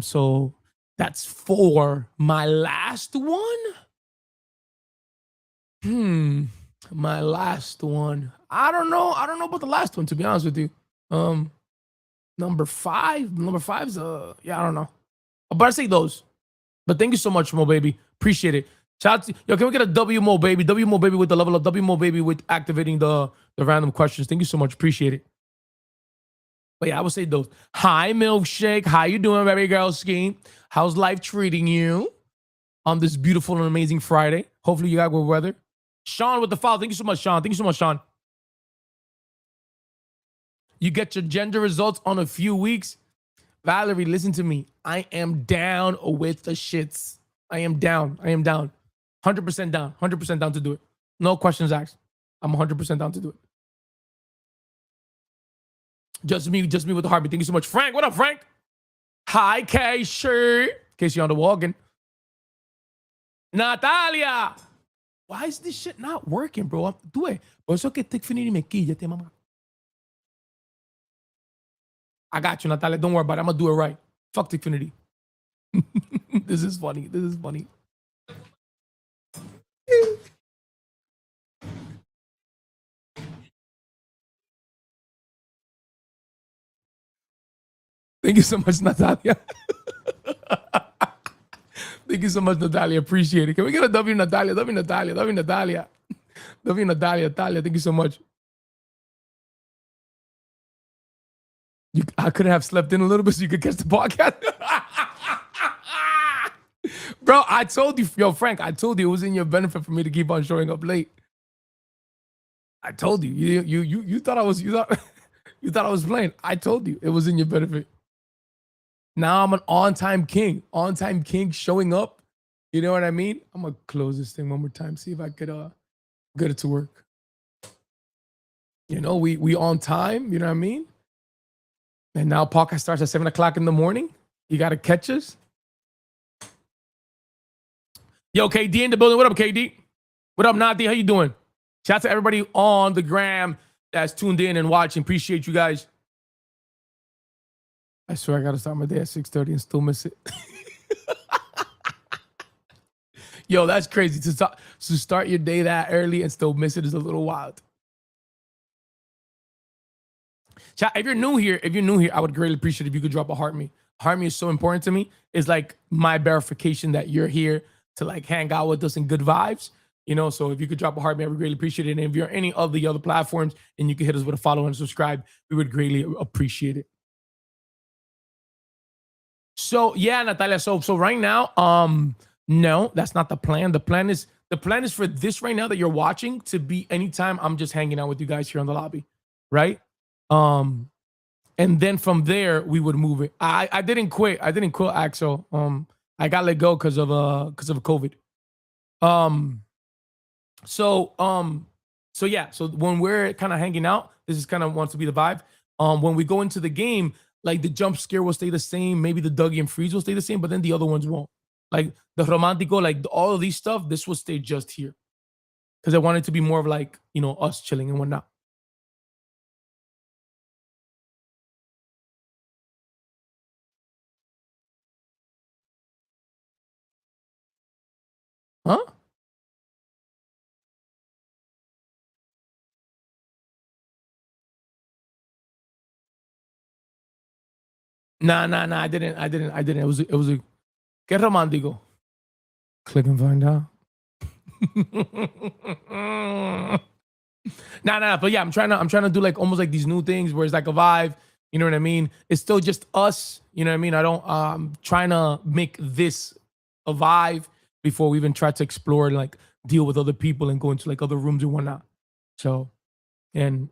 So that's for my last one. My last one. I don't know. I don't know about the last one, to be honest with you. Number five. Number five's yeah, I don't know. But I say those. But thank you so much, Mo Baby. Appreciate it. Shout out to, yo, can we get a W Mo Baby? W Mo Baby with the level up. W Mo Baby with activating the random questions. Thank you so much. Appreciate it. But yeah, I would say those. Hi, Milkshake. How you doing, baby girl ski? How's life treating you on this beautiful and amazing Friday? Hopefully you got good weather. Sean with the follow. Thank you so much, Sean. Thank you so much, Sean. You get your gender results on a few weeks. Valerie, listen to me. I am down with the shits. I am down. 100% down. 100% down to do it. No questions asked. I'm 100% down to do it. Just me with the heartbeat. Thank you so much. Frank, what up, Frank? Hi, Kay, sure. In case you're on the walking. Natalia. Why is this shit not working, bro? Do it. Por eso que te finiri me quilla, te mama. I got you, Natalia. Don't worry about it. I'm gonna do it right. Fuck Tickfinity. This is funny. Thank you so much, Natalia. Thank you so much, Natalia. Appreciate it. Can we get a W, Natalia? W, Natalia. Thank you so much. I could have slept in a little bit so you could catch the podcast. Bro, I told you, yo, Frank, I told you it was in your benefit for me to keep on showing up late. I told you. You thought I was you thought I was playing. I told you it was in your benefit. Now I'm an on-time king. On-time king showing up. You know what I mean? I'm gonna close this thing one more time. See if I could get it to work. You know, we on time, you know what I mean? And now podcast starts at 7 o'clock in the morning. You gotta catch us. Yo, KD in the building. What up, KD? What up, Nadi? How you doing? Shout out to everybody on the gram that's tuned in and watching. Appreciate you guys. I swear I gotta start my day at 6:30 and still miss it. Yo, that's crazy. To start your day that early and still miss it is a little wild. Chat, if you're new here, I would greatly appreciate if you could drop a heart me. Heart me is so important to me. It's like my verification that you're here to like hang out with us in good vibes. You know, so if you could drop a heart me, I would greatly appreciate it. And if you're any of the other platforms and you can hit us with a follow and subscribe, we would greatly appreciate it. So yeah, Natalia. So right now, no, that's not the plan. The plan is for this right now that you're watching to be anytime I'm just hanging out with you guys here on the lobby, right? And then from there we would move it. I didn't quit. Axel. I got let go because of COVID. So yeah. So when we're kind of hanging out, this is kind of wants to be the vibe. When we go into the game, like the jump scare will stay the same. Maybe the Dougie and Freeze will stay the same, but then the other ones won't. Like the Romantico, like all of these stuff, this will stay just here. Because I want it to be more of like, you know, us chilling and whatnot. Huh? Nah. I didn't. It was a get romantico. Click and find out. Nah. But yeah, I'm trying to do like almost like these new things where it's like a vibe. You know what I mean? It's still just us. You know what I mean? I'm trying to make this a vibe. before we even tried to explore and like deal with other people and go into like other rooms and whatnot. So, and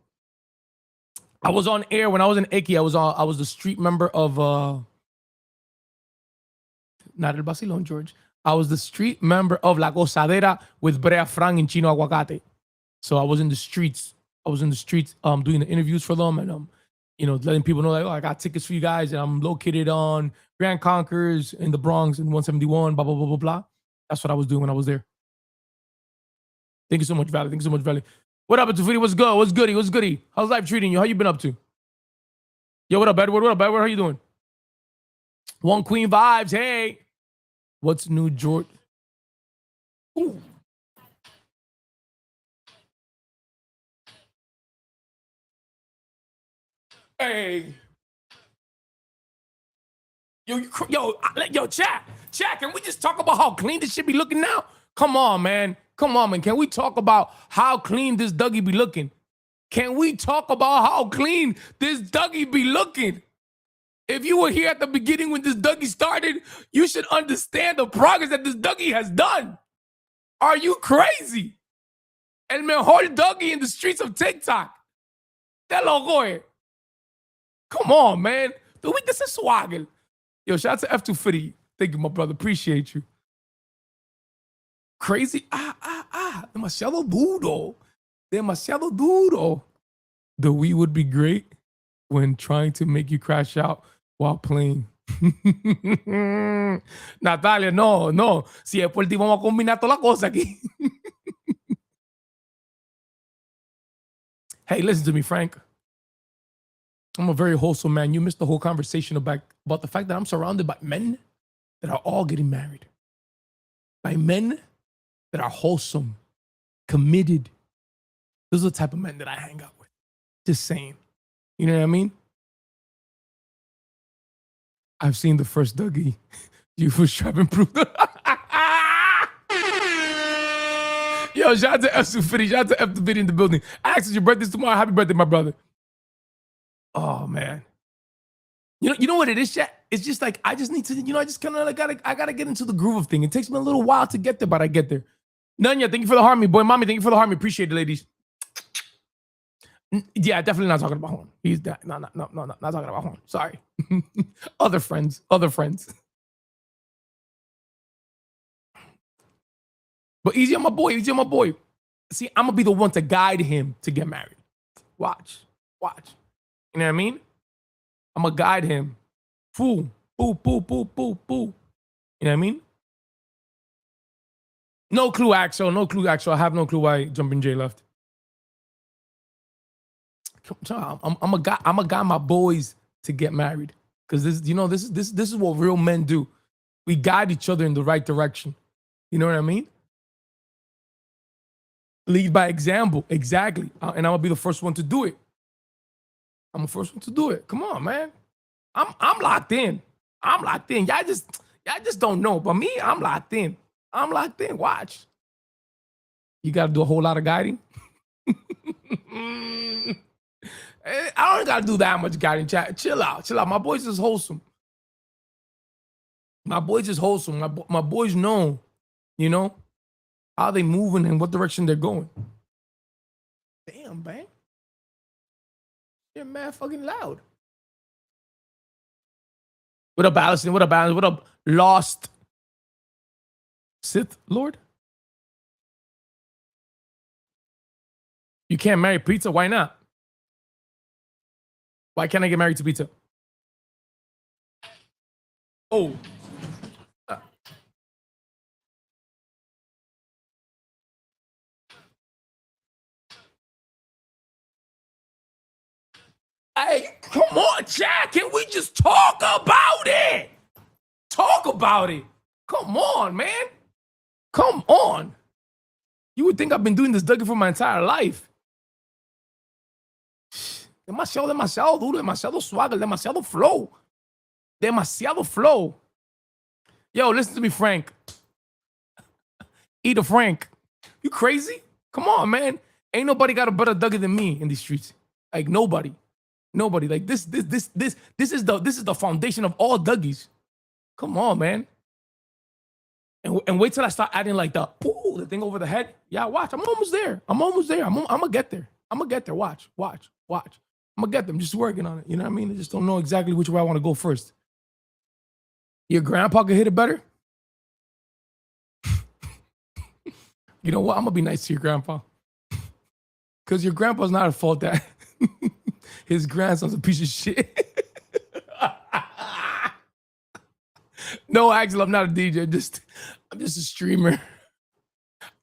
I was on air when I was in Iki. I was the street member of not El Vacilón, George. I was the street member of La Gozadera with Brea Frank and Chino Aguacate. So I was in the streets. Doing the interviews for them and letting people know like, oh, I got tickets for you guys and I'm located on Grand Concourse in the Bronx in 171, blah blah blah blah blah. That's what I was doing when I was there. Thank you so much, Valley. Thank you so much, Valley. What up, Tufidi? What's good? What's goody? What's goody? How's life treating you? How you been up to? Yo, what up, Edward? What up, Edward? How you doing? One Queen vibes. Hey. What's new, George? Ooh. Hey. Yo, chat. Can we just talk about how clean this shit be looking now? Come on, man. Can we talk about how clean this Dougie be looking? Can we talk about how clean this Dougie be looking? If you were here at the beginning when this Dougie started, you should understand the progress that this Dougie has done. Are you crazy? El mejor Dougie in the streets of TikTok. Te loco, eh? Come on, man. This is swagger. Yo, shout out to F250. Thank you, my brother. Appreciate you. Crazy. Demasiado duro. The we would be great when trying to make you crash out while playing. Natalia, no. Si es por ti, vamos a combinar toda la cosa aquí. Hey, listen to me, Frank. I'm a very wholesome man. You missed the whole conversation about the fact that I'm surrounded by men that are all getting married. By men that are wholesome, committed. Those are the type of men that I hang out with. Just saying. You know what I mean? I've seen the first Dougie. You for strapping proof. Yo, shout out to F250. Shout out to F250 in the building. Alex, your birthday's tomorrow. Happy birthday, my brother. Oh, man. You know what it is, chat? It's just like, I just need to, I just kind of like gotta get into the groove of thing. It takes me a little while to get there, but I get there. Nunya, thank you for the harmony. Boy, mommy, thank you for the harmony. Appreciate it, ladies. Yeah, definitely not talking about Horn. He's that. No, not talking about Horn. Sorry. Other friends. But easy on my boy. See, I'm gonna be the one to guide him to get married. Watch. You know what I mean? I'm gonna guide him. Boo. You know what I mean? No clue, Axel. I have no clue why Jumpin' J left. I'm a guy my boys to get married. Because this is what real men do. We guide each other in the right direction. You know what I mean? Lead by example. Exactly. And I'm gonna be the first one to do it. Come on, man. I'm locked in. Y'all just don't know. But me, I'm locked in. Watch. You gotta do a whole lot of guiding. I don't gotta do that much guiding, chat. Chill out. My boys is wholesome. My boys know, how they moving and what direction they're going. Damn, man. You're mad fucking loud. What up, Allison? What up, Lost Sith Lord? You can't marry pizza? Why not? Why can't I get married to pizza? Oh. Hey, come on, Jack. Can we just talk about it? Come on, man. Come on. You would think I've been doing this Dougie for my entire life. Demasiado duro, demasiado swagger, demasiado flow. Yo, listen to me, Frank. Eat a Frank. You crazy? Come on, man. Ain't nobody got a better Dougie than me in these streets. Like nobody. Like this is the foundation of all Dougies. Come on, man. And wait till I start adding like the thing over the head. Yeah, watch. I'm almost there. I'm gonna get there. I'm gonna get there. Watch. I'm gonna get them. Just working on it. You know what I mean? I just don't know exactly which way I want to go first. Your grandpa can hit it better. You know what? I'm gonna be nice to your grandpa. Because your grandpa's not at fault that his grandson's a piece of shit. No, Axel, I'm not a DJ. I'm just a streamer.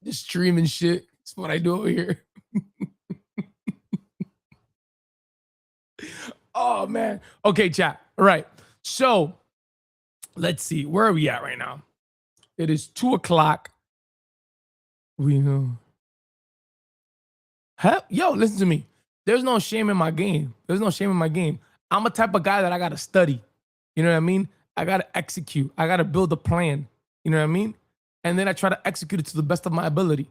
Just streaming shit. That's what I do over here. Oh, man. Okay, chat. All right. So let's see. Where are we at right now? It is 2 o'clock. Yo, listen to me. There's no shame in my game. I'm a type of guy that I got to study. You know what I mean? I got to execute. I got to build a plan. You know what I mean? And then I try to execute it to the best of my ability.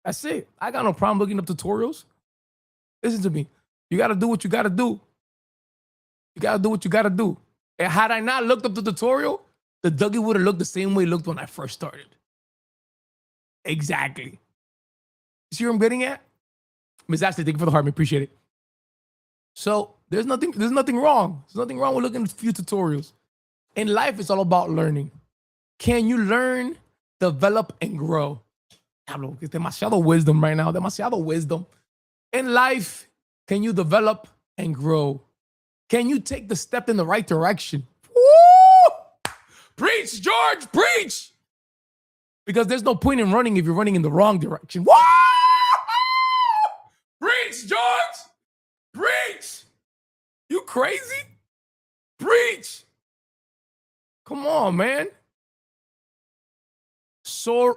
That's it. I got no problem looking up tutorials. Listen to me. You got to do what you got to do. And had I not looked up the tutorial, the Dougie would have looked the same way it looked when I first started. Exactly. You see where I'm getting at? Miss Ashley, thank you for the heart. I appreciate it. So there's nothing wrong. There's nothing wrong with looking at a few tutorials. In life, it's all about learning. Can you learn, develop, and grow? There's demasiado wisdom right now. Demasiado wisdom. In life, can you develop and grow? Can you take the step in the right direction? Woo! Preach, George, preach! Because there's no point in running if you're running in the wrong direction. Woo! Preach, George! Preach! You crazy? Preach! Come on, man. Sora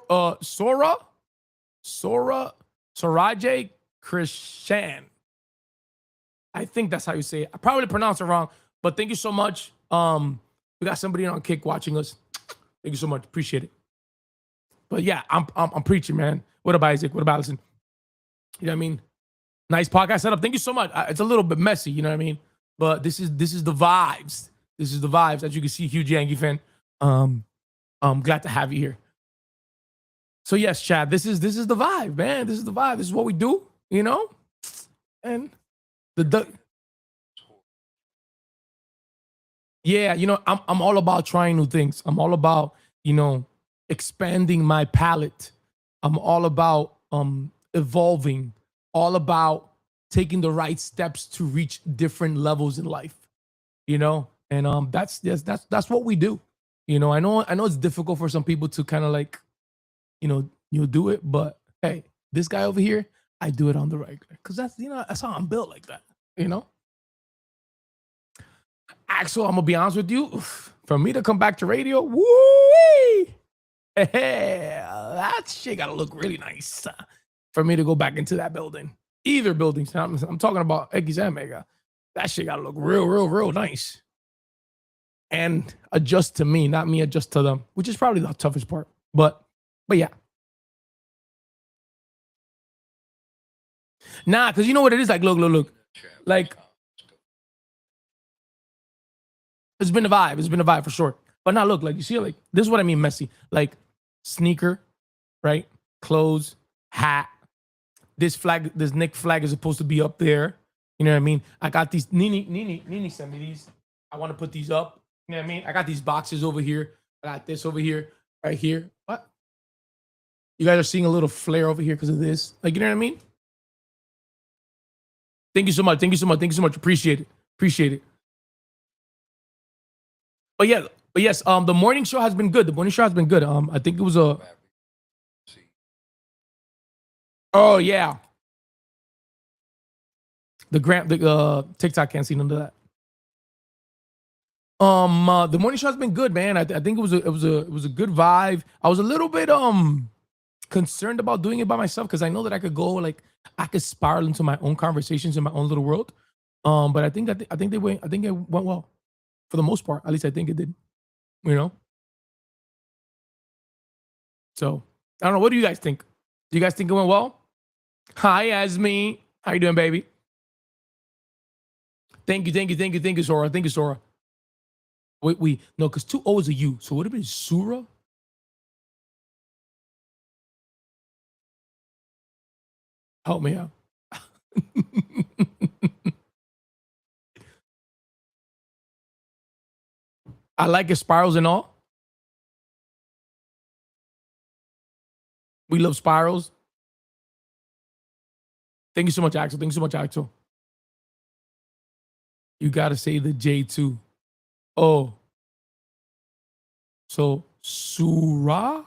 Soraje Christian. I think that's how you say it. I probably pronounced it wrong, but thank you so much. We got somebody on Kick watching us. Thank you so much. Appreciate it. But yeah, I'm preaching, man. What about Isaac? What about Allison? You know what I mean? Nice podcast setup. Thank you so much. It's a little bit messy, you know what I mean? But this is the vibes. This is the vibes. As you can see, huge Yankee fan. I'm glad to have you here. So yes, Chad, this is the vibe, man. This is the vibe. This is what we do, you know? And yeah, you know, I'm all about trying new things. I'm all about, you know, expanding my palette. I'm all about evolving, all about taking the right steps to reach different levels in life, you know? And that's what we do. You know, I know it's difficult for some people to kind of like, you know, you'll do it, but hey, this guy over here, I do it on the regular. Cause that's, you know, that's how I'm built like that, you know? Axel, I'm gonna be honest with you. For me to come back to radio, woo! That shit gotta look really nice for me to go back into that building. Either building. I'm talking about X and Mega. That shit gotta look real nice. And adjust to me, not me adjust to them, which is probably the toughest part. But yeah. Nah, because you know what it is like. Look. Like, it's been a vibe. It's been a vibe for sure. But now look, like you see, like this is what I mean, messy. Like sneaker, right? Clothes, hat. This flag, this Nick flag is supposed to be up there. You know what I mean? I got these. Nini sent me these. I want to put these up. You know what I mean? I got these boxes over here. I got this over here, right here. What? You guys are seeing a little flare over here because of this. Like, you know what I mean? Thank you so much. Appreciate it. But yes, the morning show has been good. I think it was a. Oh yeah. The TikTok can't see none of that. The morning show has been good, man. I think it was a good vibe. I was a little bit concerned about doing it by myself because I know that I could spiral into my own conversations in my own little world. But I think it went well for the most part. At least I think it did. You know. So I don't know. What do you guys think? Do you guys think it went well? Hi, Asmi. How you doing, baby? Thank you, Sora. Wait, no, because 2 O's are you. So would it be Sura? Help me out. I like it, spirals and all. We love spirals. Thank you so much, Axel. Thank you so much, Axel. You gotta say the J too. Oh, so Suraj?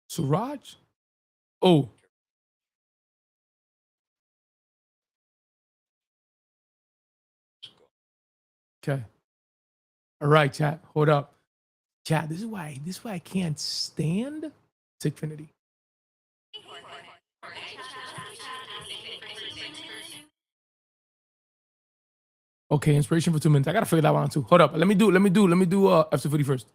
Suraj? Oh, okay. All right, chat. Hold up. Chat, this is why I can't stand Tickfinity. Okay, inspiration for 2 minutes. I gotta figure that one out too. Hold up. Let me do F250 first.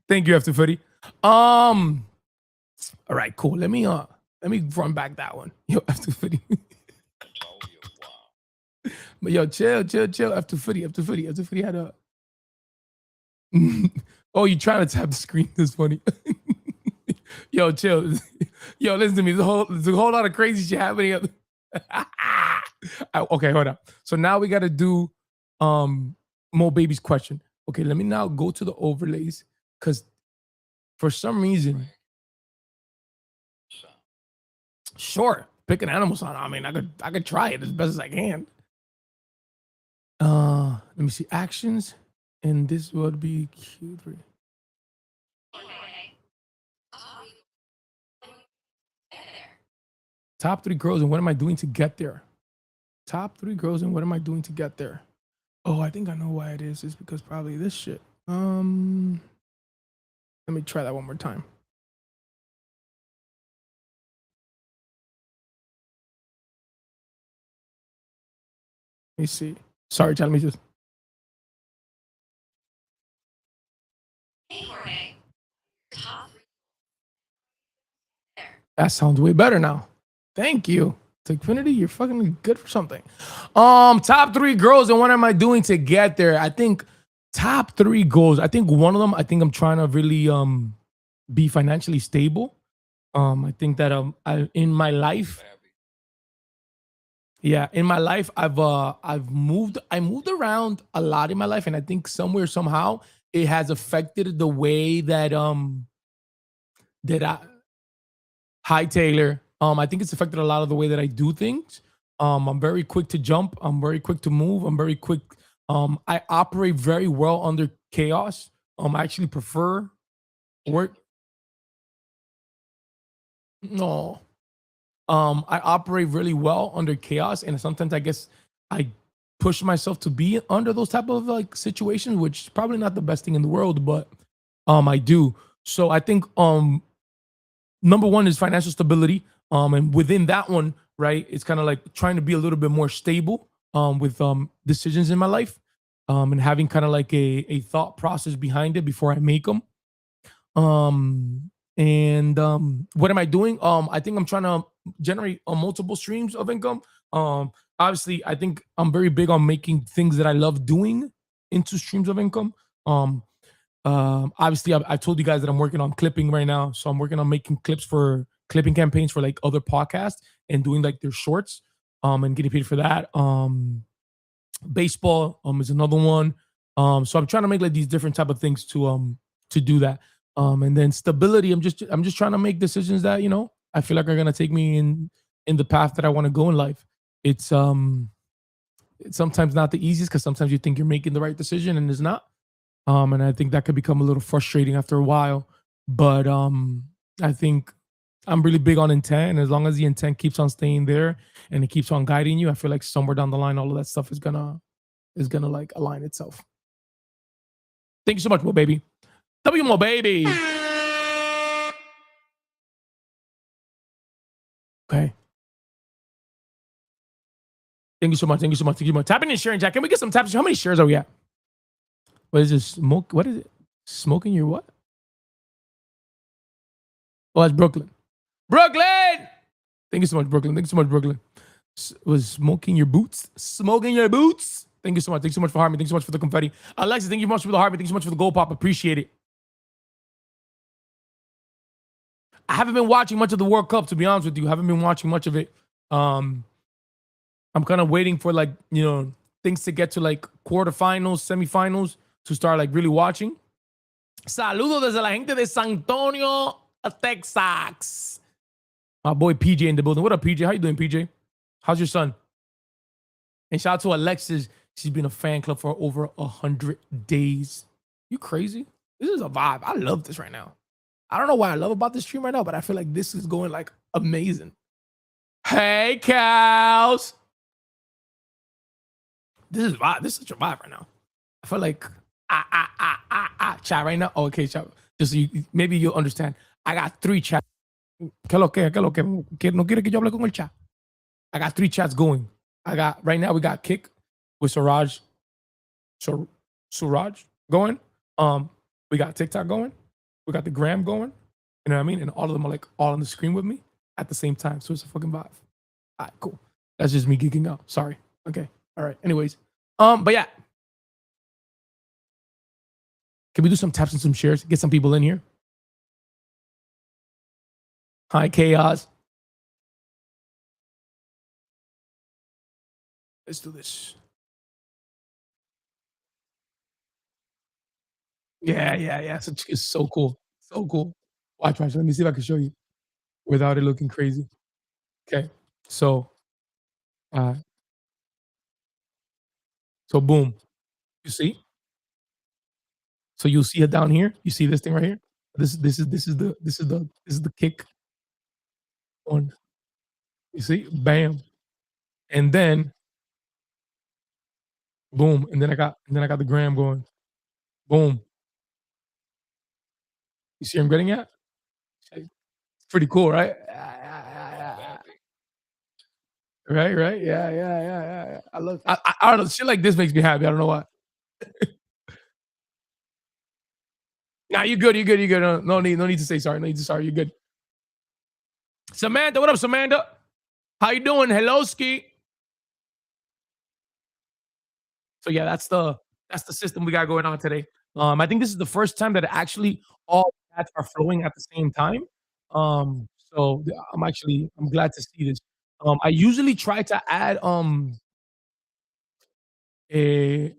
Thank you, F250. All right, cool. Let me run back that one. Yo, F250. But yo, chill. F250. F250 had a. Oh, you trying to tap the screen? That's funny. Yo, chill. Yo, listen to me. There's a whole lot of crazy shit happening. Okay, hold up. So now we got to do Mo Baby's question. Okay, let me now go to the overlays because for some reason, sure, pick an animal sign. I mean, I could try it as best as I can. Let me see actions, and this would be Q3. Top 3 girls, and what am I doing to get there? Top 3 girls, and what am I doing to get there? Oh, I think I know why it is. It's because probably this shit. Let me try that one more time. Let me see. Sorry, chat. Let me just. That sounds way better now. Thank you. Tickfinity, you're fucking good for something. Top 3 girls, and what am I doing to get there? I think top 3 goals. I think one of them, I think I'm trying to really be financially stable. I think that in my life, yeah, in my life, I moved around a lot in my life, and I think somewhere somehow it has affected the way that that I. Hi Taylor. I think it's affected a lot of the way that I do things. I'm very quick to jump. I'm very quick to move. I'm very quick. I operate very well under chaos. I actually prefer work. No. I operate really well under chaos, and sometimes I guess I push myself to be under those type of like situations, which is probably not the best thing in the world, but I do. So I think number one is financial stability. And within that one, right, it's kind of like trying to be a little bit more stable with decisions in my life, and having kind of like a thought process behind it before I make them. And what am I doing? I think I'm trying to generate multiple streams of income. Obviously, I think I'm very big on making things that I love doing into streams of income. Obviously, I've told you guys that I'm working on clipping right now, so I'm working on making clips for clipping campaigns for like other podcasts and doing like their shorts, and getting paid for that. Baseball is another one. So I'm trying to make like these different type of things to do that. And then stability. I'm just trying to make decisions that I feel like are gonna take me in the path that I want to go in life. It's sometimes not the easiest because sometimes you think you're making the right decision and it's not. And I think that could become a little frustrating after a while. But I think I'm really big on intent, and as long as the intent keeps on staying there and it keeps on guiding you, I feel like somewhere down the line, all of that stuff is gonna like align itself. Thank you so much, Mo Baby. W Mo Baby. Okay. Thank you so much. Thank you so much. Thank you so much. Tapping and sharing, Jack. Can we get some taps? How many shares are we at? What is this? Smoke? What is it? Smoking your what? Oh, that's Brooklyn. Brooklyn! Thank you so much, Brooklyn. Thank you so much, Brooklyn. Was smoking your boots? Smoking your boots? Thank you so much. Thank you so much for harming. Thank you so much for the confetti. Alexis, thank you so much for the harming. Thank you so much for the gold pop. Appreciate it. I haven't been watching much of the World Cup, to be honest with you. I haven't been watching much of it. Um, I'm kind of waiting for like, things to get to like quarterfinals, semifinals to start like really watching. Saludos desde la gente de San Antonio, Texas. My boy PJ in the building. What up, PJ? How you doing, PJ? How's your son? And shout out to Alexis. She's been a fan club for over 100 days. You crazy? This is a vibe. I love this right now. I don't know what I love about this stream right now, but I feel like this is going like amazing. Hey, cows. This is vibe. This is such a vibe right now. I feel like chat right now. Oh, okay, chat. Just so maybe you'll understand. I got 3 chats. ¿Qué lo que? ¿Qué lo que? ¿No quiere que yo hable con el chat? I got 3 chats going. Right now we got Kick with Suraj going. We got TikTok going. We got the Gram going. You know what I mean? And all of them are like all on the screen with me at the same time. So it's a fucking vibe. All right, cool. That's just me geeking out. Sorry. Okay. All right. Anyways. But yeah. Can we do some taps and some shares? Get some people in here. Hi, Chaos. Let's do this. Yeah. It's so cool. So cool. Watch. Let me see if I can show you without it looking crazy. Okay. So, uh, so boom. You see? So you'll see it down here. You see this thing right here? This is the kick one. You see? Bam. And then boom. And then I got the Gram going. Boom. You see where I'm getting at? It's pretty cool, right? Right. Yeah. I don't know. Shit like this makes me happy. I don't know why. Nah, you good. No need to say sorry. No need to sorry. You're good. Samantha, what up, Samantha? How you doing? Hello, Ski. So yeah, that's the system we got going on today. I think this is the first time that actually all chats are flowing at the same time. So I'm glad to see this. I usually try to add a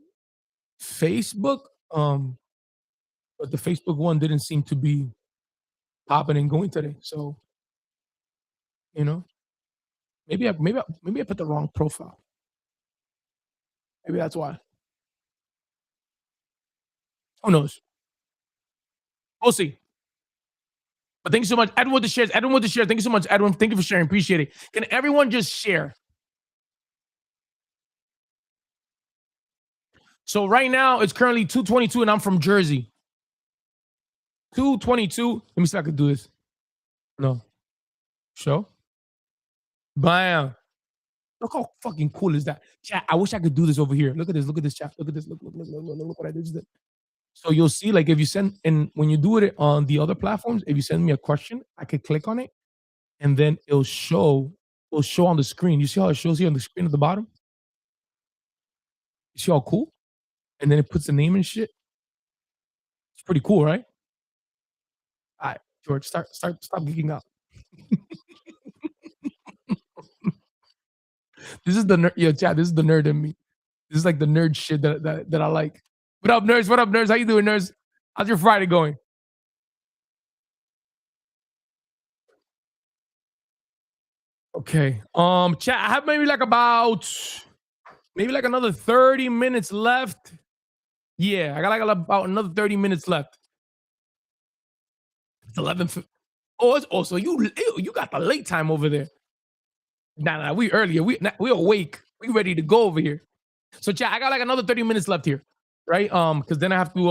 Facebook, but the Facebook one didn't seem to be popping and going today. So, you know, maybe I put the wrong profile. Maybe that's why. Who knows? We'll see. But thank you so much. Edwin with the shares. Thank you so much, Edwin. Thank you for sharing. Appreciate it. Can everyone just share? So right now it's currently 2:22 and I'm from Jersey. 2:22. Let me see if I can do this. No. Show. Bam. Look how fucking cool is that? Chat, I wish I could do this over here. Look at this, chat. Look at this. Look what I did. So you'll see, like, if you send, and when you do it on the other platforms, if you send me a question, I could click on it, and then it'll show on the screen. You see how it shows here on the screen at the bottom? You see how cool? And then it puts the name and shit. It's pretty cool, right? All right, George, stop geeking out. This is the nerd. Yo, chat. This is the nerd in me. This is like the nerd shit that I like. What up, nerds? How you doing, nerds? How's your Friday going? Okay. Chat. I have maybe like another 30 minutes left. Yeah, I got like about another 30 minutes left. It's 11. Oh, it's also you got the late time over there. Nah, we earlier. We awake. We ready to go over here. So chat, I got like another 30 minutes left here, right? Because then I have to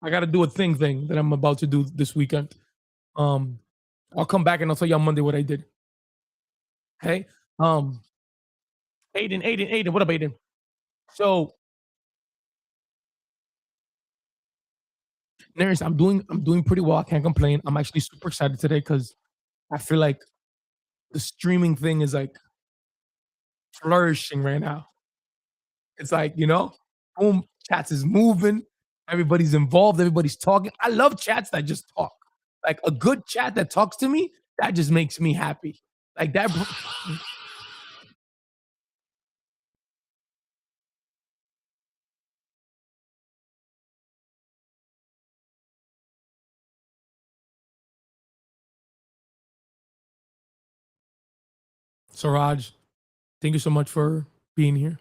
I gotta do a thing that I'm about to do this weekend. I'll come back and I'll tell you on Monday what I did. Okay. Aiden, what up, Aiden? So Nurse, I'm doing pretty well. I can't complain. I'm actually super excited today because I feel like the streaming thing is like flourishing right now. It's like, boom, chats is moving, everybody's involved, everybody's talking. I love chats that just talk. Like a good chat that talks to me, that just makes me happy. Like that. So Raj, thank you so much for being here.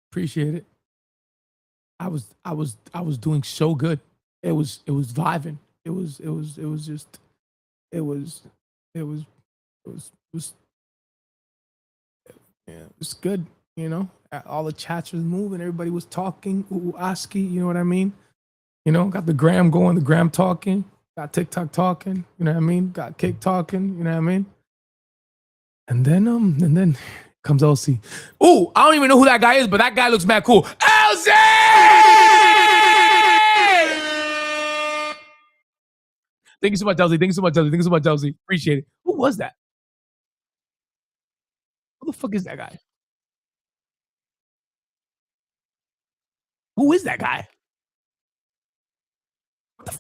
Appreciate it. I was doing so good. It was vibing. It was just it was it was it was yeah, it was good, you know. All the chats was moving, everybody was talking, ooh, ASCII, you know what I mean? Got the gram going, the gram talking, got TikTok talking, you know what I mean? Got Kick talking, you know what I mean? And then comes LC. Ooh, I don't even know who that guy is, but that guy looks mad cool. LC! Thank you so much, LC. Thank you so much, LC. Thank you so much, LC. Appreciate it. Who was that? Who the fuck is that guy? Who is that guy?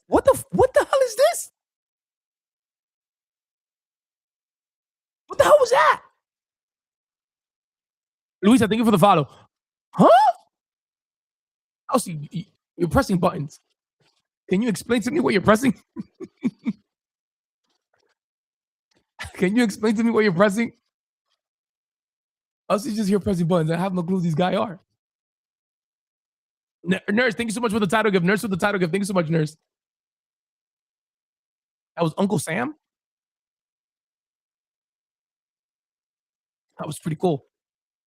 What the hell is this? What the hell was that? Luisa, thank you for the follow. Huh? LC, you're pressing buttons. Can you explain to me what you're pressing? Can you explain to me what you're pressing? LC just here pressing buttons. I have no clue who these guys are. Nurse, thank you so much for the title gift. Nurse with the title gift. Thank you so much, Nurse. That was Uncle Sam. That was pretty cool.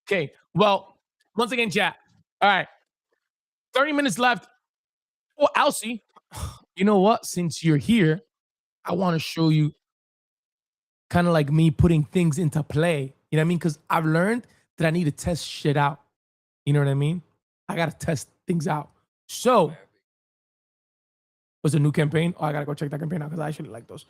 Okay. Well, once again, chat. All right. 30 minutes left. Oh, Elsie, you know what? Since you're here, I want to show you kind of like me putting things into play. You know what I mean? Because I've learned that I need to test shit out. You know what I mean? I got to test things out. So, was a new campaign? Oh, I got to go check that campaign out because I actually like those.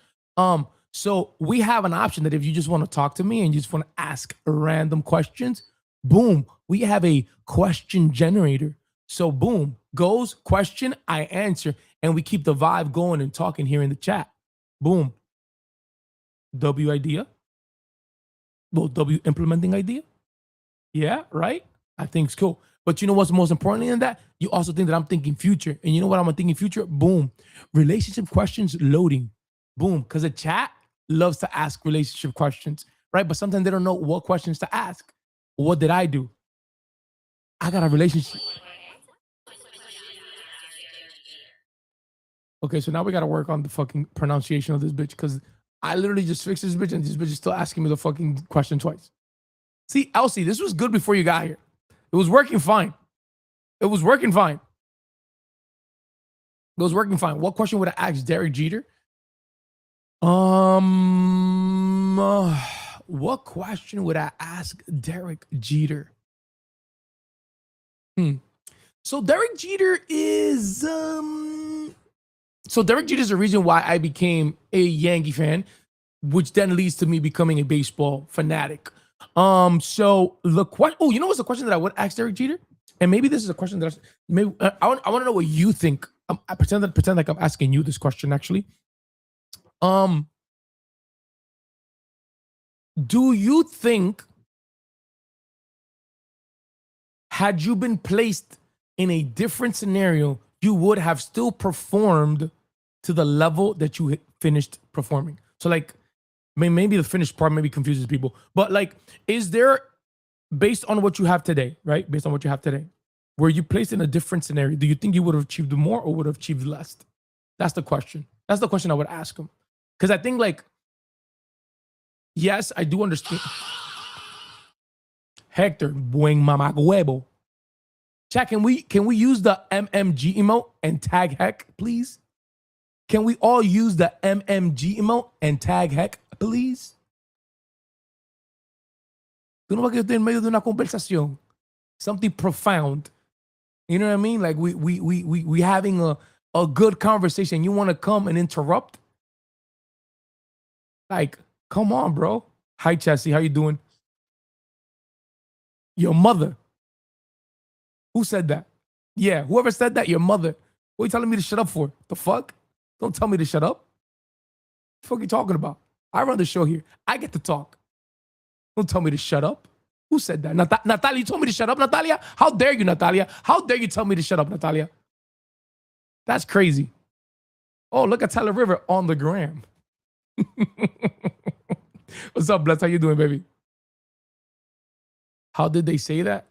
So we have an option that if you just want to talk to me and you just want to ask random questions, boom, we have a question generator. So boom, goes question, I answer, and we keep the vibe going and talking here in the chat. Boom. W idea. Well, W implementing idea. Yeah, right? I think it's cool. But you know what's most importantly in that? You also think that I'm thinking future. And you know what I'm thinking future? Boom. Relationship questions loading. Boom. Because the chat loves to ask relationship questions, right? But sometimes they don't know what questions to ask. What did I do? I got a relationship. Okay, so now we got to work on the fucking pronunciation of this bitch because I literally just fixed this bitch and this bitch is still asking me the fucking question twice. See, Elsie, this was good before you got here. It was working fine. It was working fine. It was working fine. What question would I ask Derek Jeter? What question would I ask Derek Jeter? So Derek Jeter is Derek Jeter is the reason why I became a Yankee fan, which then leads to me becoming a baseball fanatic. So the question, you know what's the question that I would ask Derek Jeter? And maybe this is a question that I want to know what you think. I pretend like I'm asking you this question actually. Do you think had you been placed in a different scenario, you would have still performed to the level that you finished performing? So like, maybe the finished part maybe confuses people, but like, is there, based on what you have today, right? Based on what you have today, were you placed in a different scenario? Do you think you would have achieved more or would have achieved less? That's the question. That's the question I would ask him. Because I think like, yes, I do understand. Hector, buen mamacuevo. Chat, can we use the MMG emote and tag heck, please? Can we all use the MMG emote and tag heck, please? Tú no vas que yo estoy en medio de una conversación. Something profound. You know what I mean? Like we having a good conversation. You want to come and interrupt? Like, come on, bro. Hi, Chessie. How you doing? Your mother. Who said that? Yeah, whoever said that, your mother. What are you telling me to shut up for? The fuck? Don't tell me to shut up. What the fuck are you talking about? I run the show here. I get to talk. Don't tell me to shut up. Who said that? Natalia, you told me to shut up, Natalia? How dare you, Natalia? How dare you tell me to shut up, Natalia? That's crazy. Oh, look at Tyler River on the gram. What's up, Bless? How you doing, baby? How did they say that?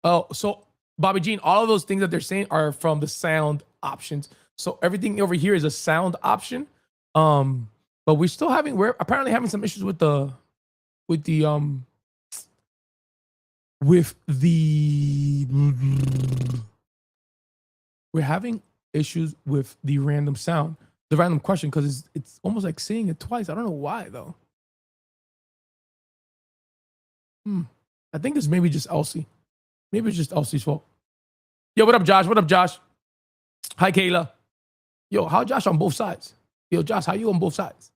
Oh, so Bobby Jean, all of those things that they're saying are from the sound options. So everything over here is a sound option. But we're apparently having some issues with the we're having issues with the random sound, the random question, because it's almost like saying it twice. I don't know why though. I think it's maybe just Elsie. Maybe it's just Elsie's fault. Yo, what up, Josh? What up, Josh? Hi, Kayla. Yo, how Josh on both sides? Yo, Josh, how you on both sides?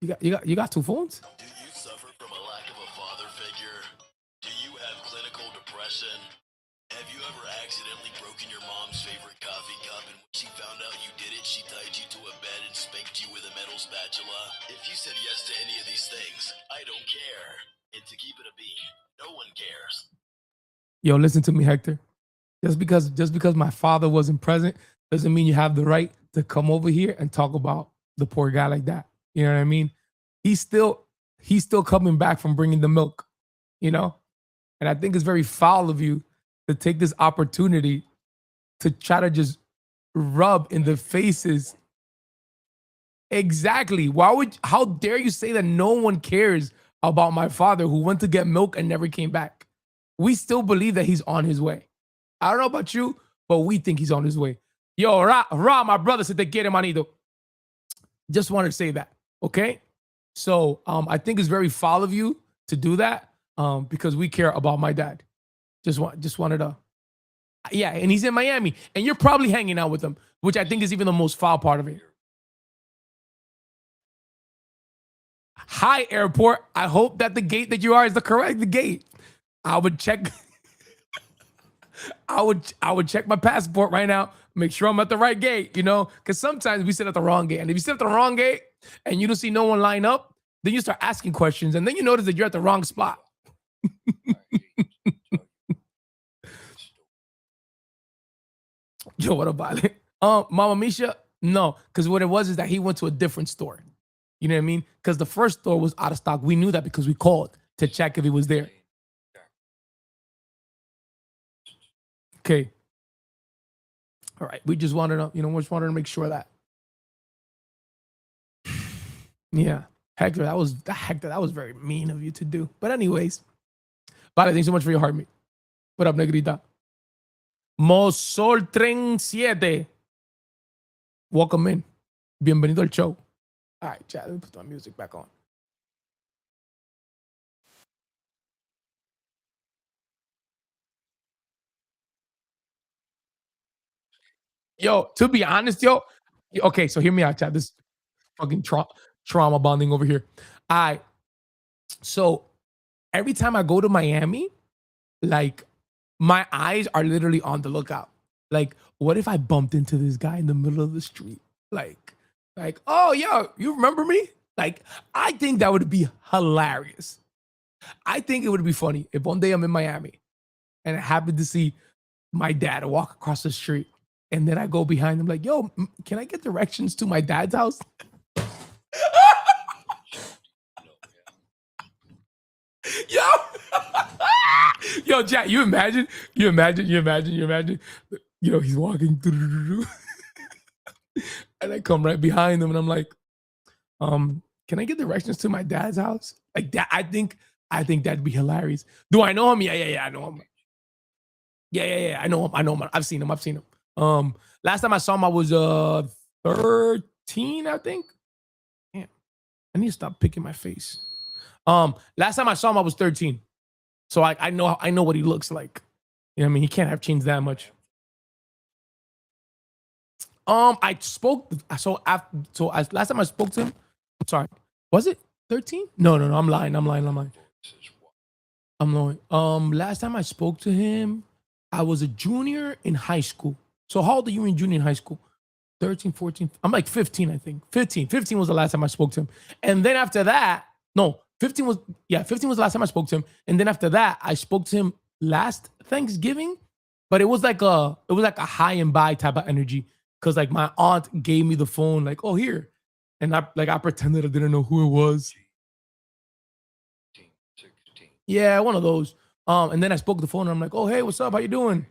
You got two phones? Do you suffer from a lack of a father figure? Do you have clinical depression? Have you ever accidentally broken your mom's favorite coffee cup, and when she found out you did it, she tied you to a bed and spanked you with a metal spatula? If you said yes to any of these things, I don't care. And to keep it a bean, no one cares. Yo, listen to me, Hector. Just because my father wasn't present doesn't mean you have the right to come over here and talk about the poor guy like that. You know what I mean? He's still coming back from bringing the milk, you know? And I think it's very foul of you to take this opportunity to try to just rub in the faces. Exactly. How dare you say that no one cares about my father who went to get milk and never came back? We still believe that he's on his way. I don't know about you, but we think he's on his way. Yo, Ra, my brother said, te quiere, manito. Just wanted to say that, okay? So I think it's very foul of you to do that because we care about my dad. Just wanted to, yeah, and he's in Miami, and you're probably hanging out with him, which I think is even the most foul part of it. Hi, airport. I hope that the gate that you are is the correct gate. I would check. I would check my passport right now, make sure I'm at the right gate, you know, because sometimes we sit at the wrong gate. And if you sit at the wrong gate and you don't see no one line up, then you start asking questions and then you notice that you're at the wrong spot. Yo, what about it? Mama Misha, no, because what it was is that he went to a different store. You know what I mean? Because the first store was out of stock. We knew that because we called to check if he was there. Okay. All right. We just wanted to, we make sure that. Yeah. Hector, that was very mean of you to do. But anyways, Vale, thanks so much for your heart, mate. What up, Negrita? Mosol Tren 7. Welcome in. Bienvenido al show. All right, chat. Let me put my music back on. Yo, to be honest, okay, so hear me out, chat. This fucking trauma bonding over here. So every time I go to Miami, like my eyes are literally on the lookout. Like, what if I bumped into this guy in the middle of the street? Like, oh, yo, you remember me? Like, I think that would be hilarious. I think it would be funny if one day I'm in Miami and I happen to see my dad walk across the street and then I go behind him like, yo, can I get directions to my dad's house? Yo, yo, Jack, you imagine, you know, he's walking through and I come right behind him and I'm like, can I get directions to my dad's house? Like that, I think that'd be hilarious. Do I know him? Yeah, I know him. Yeah, I know him. I've seen him. Last time I saw him, I was 13, I think. Damn, I need to stop picking my face. Last time I saw him, I was 13. So I know what he looks like. You know what I mean? He can't have changed that much. I spoke. Last time I spoke to him, I'm sorry. Was it 13? No, I'm lying. I'm knowing. Last time I spoke to him, I was a junior in high school. So how old are you in junior in high school? 13, 14. I'm like 15, I think. 15. 15 was the last time I spoke to him. And then after that, no, 15 was, yeah, 15 was the last time I spoke to him. And then after that, I spoke to him last Thanksgiving, but it was like a high and by type of energy. Cause like my aunt gave me the phone, like, oh, here. And I pretended I didn't know who it was. Yeah, one of those. And then I spoke to the phone and I'm like, oh, hey, what's up? How you doing?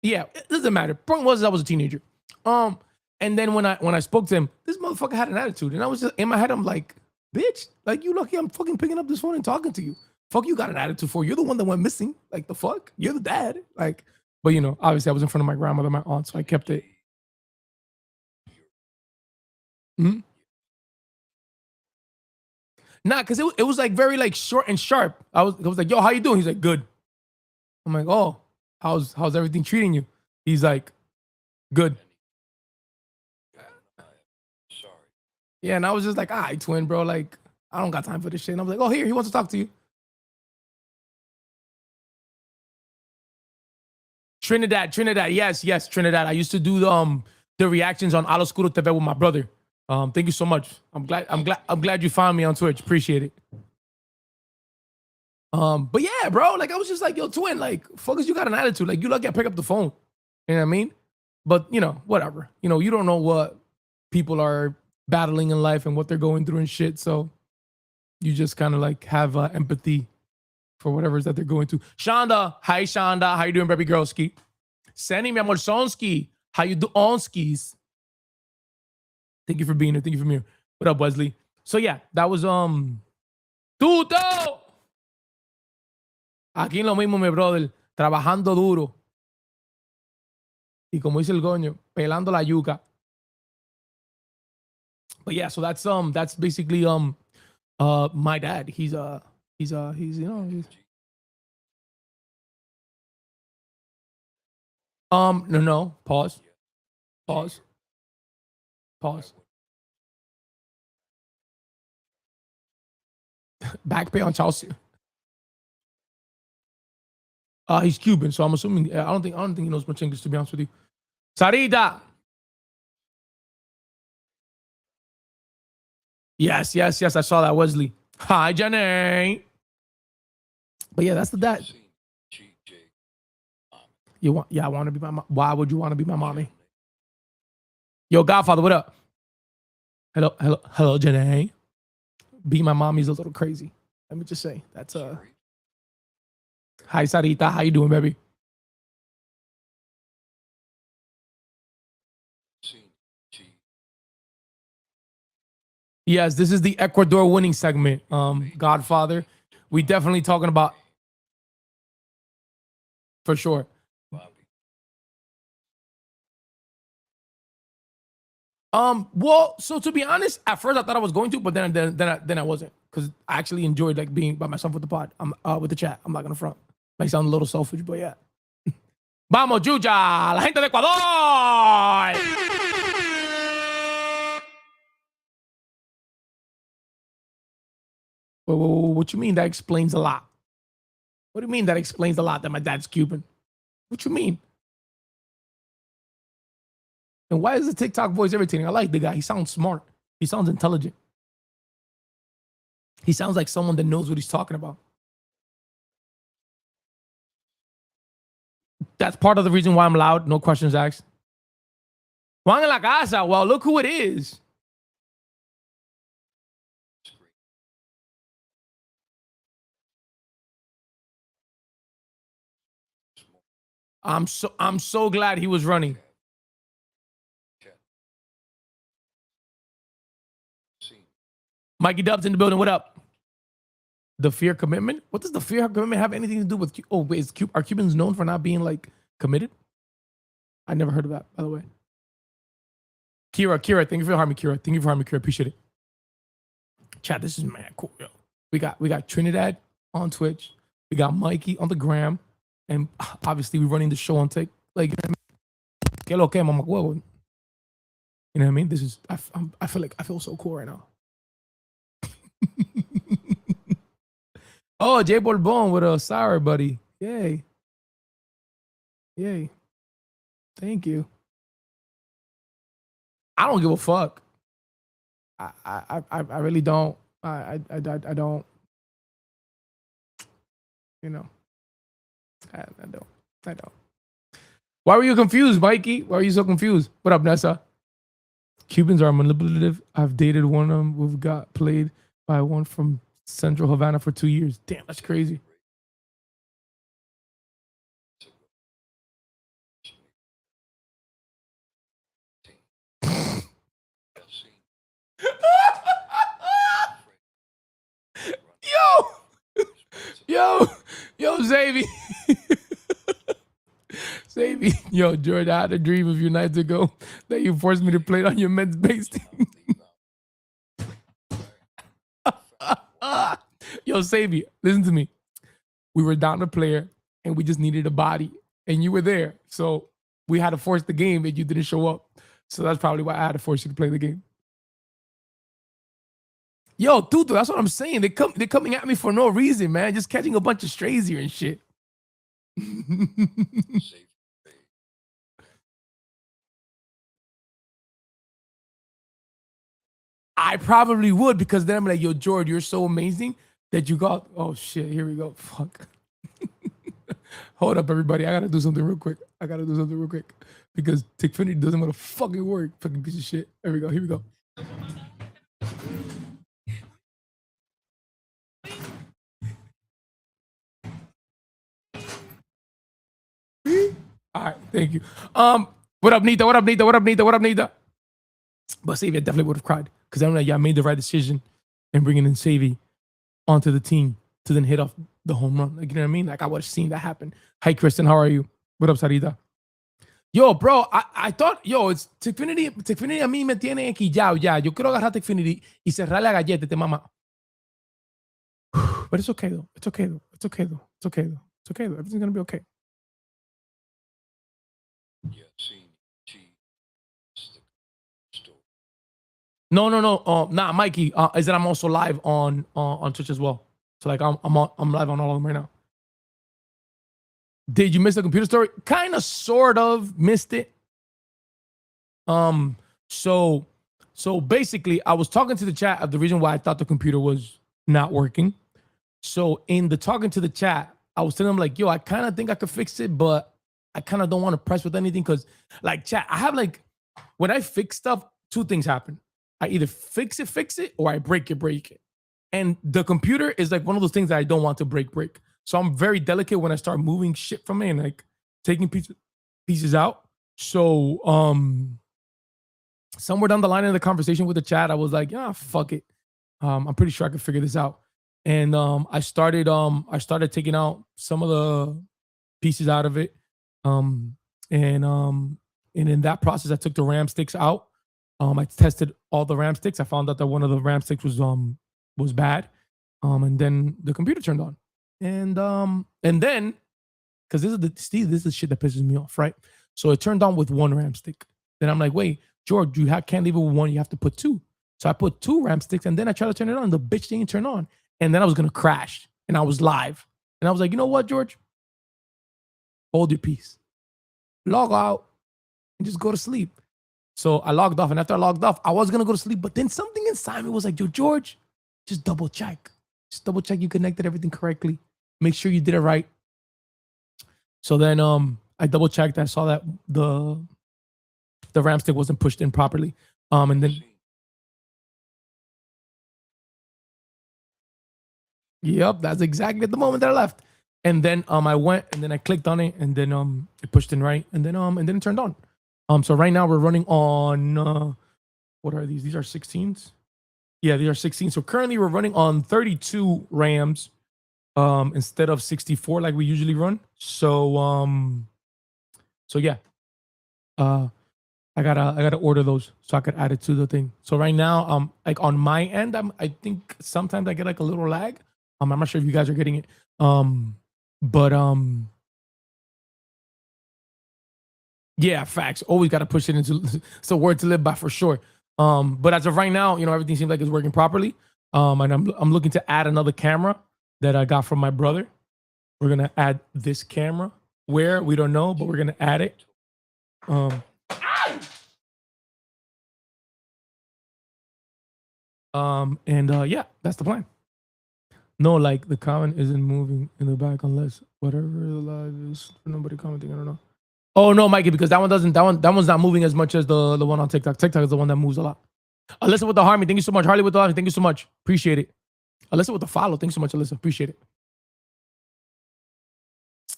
Yeah, it doesn't matter. Point was I was a teenager. Um, and then when I spoke to him, this motherfucker had an attitude, and I was just in my head, I'm like, bitch, like you lucky I'm fucking picking up this phone and talking to you. Fuck you got an attitude for. You're the one that went missing. Like the fuck? You're the dad. Like, but you know, obviously I was in front of my grandmother, my aunt, so I kept it. Mhm. Nah, because it was like very like short and sharp. I was like, yo, how you doing? He's like, good. I'm like, oh, how's everything treating you? He's like, good. Yeah, and I was just like, all right, twin, bro. Like, I don't got time for this shit. And I was like, oh, here, he wants to talk to you. Trinidad. Yes, Trinidad. I used to do the reactions on Al Oscuro TV with my brother. Thank you so much. I'm glad you found me on Twitch. Appreciate it. But yeah, bro, like I was just like, yo, twin, like, fuck is you got an attitude. Like, you lucky I pick up the phone. You know what I mean? But you know, whatever. You know, you don't know what people are battling in life and what they're going through and shit. So you just kind of like have empathy for whatever it is that they're going through. Shonda, hi Shonda, how you doing, baby girlski? Sandy, mi amor Sonsky, how you do on skis? Thank you for being here. Thank you for being here. What up, Wesley? So yeah, that was Tuto. Aquí lo mismo, mi brother, trabajando duro. Y como dice el goño, pelando la yuca. But yeah, so that's basically my dad. He's you know no, pause pause back pay on Chelsea. He's Cuban, so I'm assuming I don't think he knows much English, to be honest with you. Sarita. Yes, I saw that, Wesley. Hi, Jenny. But yeah, that's the dad. I want to be my mom. Why would you want to be my mommy? Yo, Godfather, what up? Hello, Jenny. Be my mommy's a little crazy. Let me just say that's Hi, Sarita. How you doing, baby? Yes, this is the Ecuador winning segment. Godfather, we definitely talking about for sure. Well, so to be honest, at first I thought I was going to, but then I wasn't, because I actually enjoyed like being by myself with the pod. I'm with the chat. I'm not gonna front. Might sound a little selfish, but yeah. Vamos, Juja, la gente de Ecuador. What you mean? That explains a lot. What do you mean that explains a lot that my dad's Cuban? What you mean? And why is the TikTok voice irritating? I like the guy. He sounds smart. He sounds intelligent. He sounds like someone that knows what he's talking about. That's part of the reason why I'm loud. No questions asked. Juan en la casa. Well, look who it is. I'm so glad he was running. Mikey Dubs in the building. What up? The fear commitment? What does the fear commitment have anything to do with? Oh wait, are Cubans known for not being like committed? I never heard of that, by the way. Kira, thank you for having me, Kira. Thank you for having me, Kira. Appreciate it. Chat, this is mad cool, yo. We got Trinidad on Twitch. We got Mikey on the gram, and obviously we're running the show on Tik. Like, que lo que, mama huevo. You know what I mean? This is I feel so cool right now. Oh, Jay Bourbon with a sour buddy. Yay. Yay. Thank you. I don't give a fuck. I really don't. I don't. You know. I don't. I don't. Why were you confused, Mikey? Why are you so confused? What up, Nessa? Cubans are manipulative. I've dated one of them who got played by one from Central Havana for 2 years. Damn, that's crazy. Yo, Xavier. Xavier, yo, George, I had a dream a few nights ago that you forced me to play it on your men's base team. Yo, Xavier, listen to me. We were down a player and we just needed a body, and you were there. So we had to force the game and you didn't show up. So that's probably why I had to force you to play the game. Yo, Tutu, that's what I'm saying. They're coming at me for no reason, man. Just catching a bunch of strays here and shit. I probably would, because then I'm like, yo, George, you're so amazing that you got. Oh shit, here we go. Fuck. Hold up, everybody. I gotta do something real quick. Because Tickfinity doesn't want to fucking work. Fucking piece of shit. There we go. Here we go. All right, thank you. What up, Nita? What up, Nita? What up, Nita? What up, Nita? But Savy, I definitely would have cried, because I'm like, yeah, I made the right decision in bringing in Savy onto the team to then hit off the home run. Like, you know what I mean? Like, I would have seen that happen. Hi, Kristen. How are you? What up, Sarita? Yo, bro, I thought, yo, it's Tickfinity a mí me tiene quillado ya. Yo quiero agarrar Tickfinity y cerrar la galleta, te mamá. But it's okay, though. It's okay, though. It's okay, though. It's okay, though. It's okay, though. Everything's going to be okay. No. Nah, Mikey. Is that I'm also live on Twitch as well. So like I'm live on all of them right now. Did you miss the computer story? Kind of, sort of missed it. So basically, I was talking to the chat of the reason why I thought the computer was not working. So in the talking to the chat, I was telling them like, yo, I kind of think I could fix it, but I kind of don't want to press with anything, because like, chat, I have like, when I fix stuff, two things happen. I either fix it, or I break it. And the computer is like one of those things that I don't want to break. So I'm very delicate when I start moving shit from it and like taking pieces out. So somewhere down the line in the conversation with the chat, I was like, yeah, fuck it. I'm pretty sure I could figure this out. And I started taking out some of the pieces out of it. And in that process, I took the RAM sticks out. I tested all the RAM sticks. I found out that one of the RAM sticks was bad. And then the computer turned on. And then, because this is the shit that pisses me off, right? So it turned on with one RAM stick. Then I'm like, wait, George, can't leave it with one. You have to put two. So I put two RAM sticks, and then I tried to turn it on. The bitch didn't turn on, and then I was gonna crash, and I was live, and I was like, you know what, George? Hold your peace. Log out and just go to sleep. So I logged off, and after I logged off, I was gonna go to sleep, but then something inside me was like, yo, George, just double check. Just double check you connected everything correctly. Make sure you did it right. So then I double checked. I saw that the RAM stick wasn't pushed in properly. And then yep, that's exactly at the moment that I left. And then I went and then I clicked on it, and then it pushed in right, and then it turned on. So right now we're running on what are these? These are 16s. Yeah, these are 16. So currently we're running on 32 RAMs instead of 64 like we usually run. So yeah. I gotta order those so I could add it to the thing. So right now, like on my end, I think sometimes I get like a little lag. I'm not sure if you guys are getting it. But Yeah, facts. Always got to push it into it's a word to live by for sure. But as of right now, everything seems like it's working properly. And I'm looking to add another camera that I got from my brother. We're gonna add this camera. Where we don't know, but we're gonna add it. Um, yeah, that's the plan. No, like the comment isn't moving in the back unless whatever the live is for nobody commenting. I don't know. Oh no, Mikey, because that one doesn't. That one's not moving as much as the one on TikTok. TikTok is the one that moves a lot. Alyssa with the Harmony, thank you so much. Harley with the Harmony, thank you so much. Appreciate it. Alyssa with the follow, thanks so much, Alyssa. Appreciate it.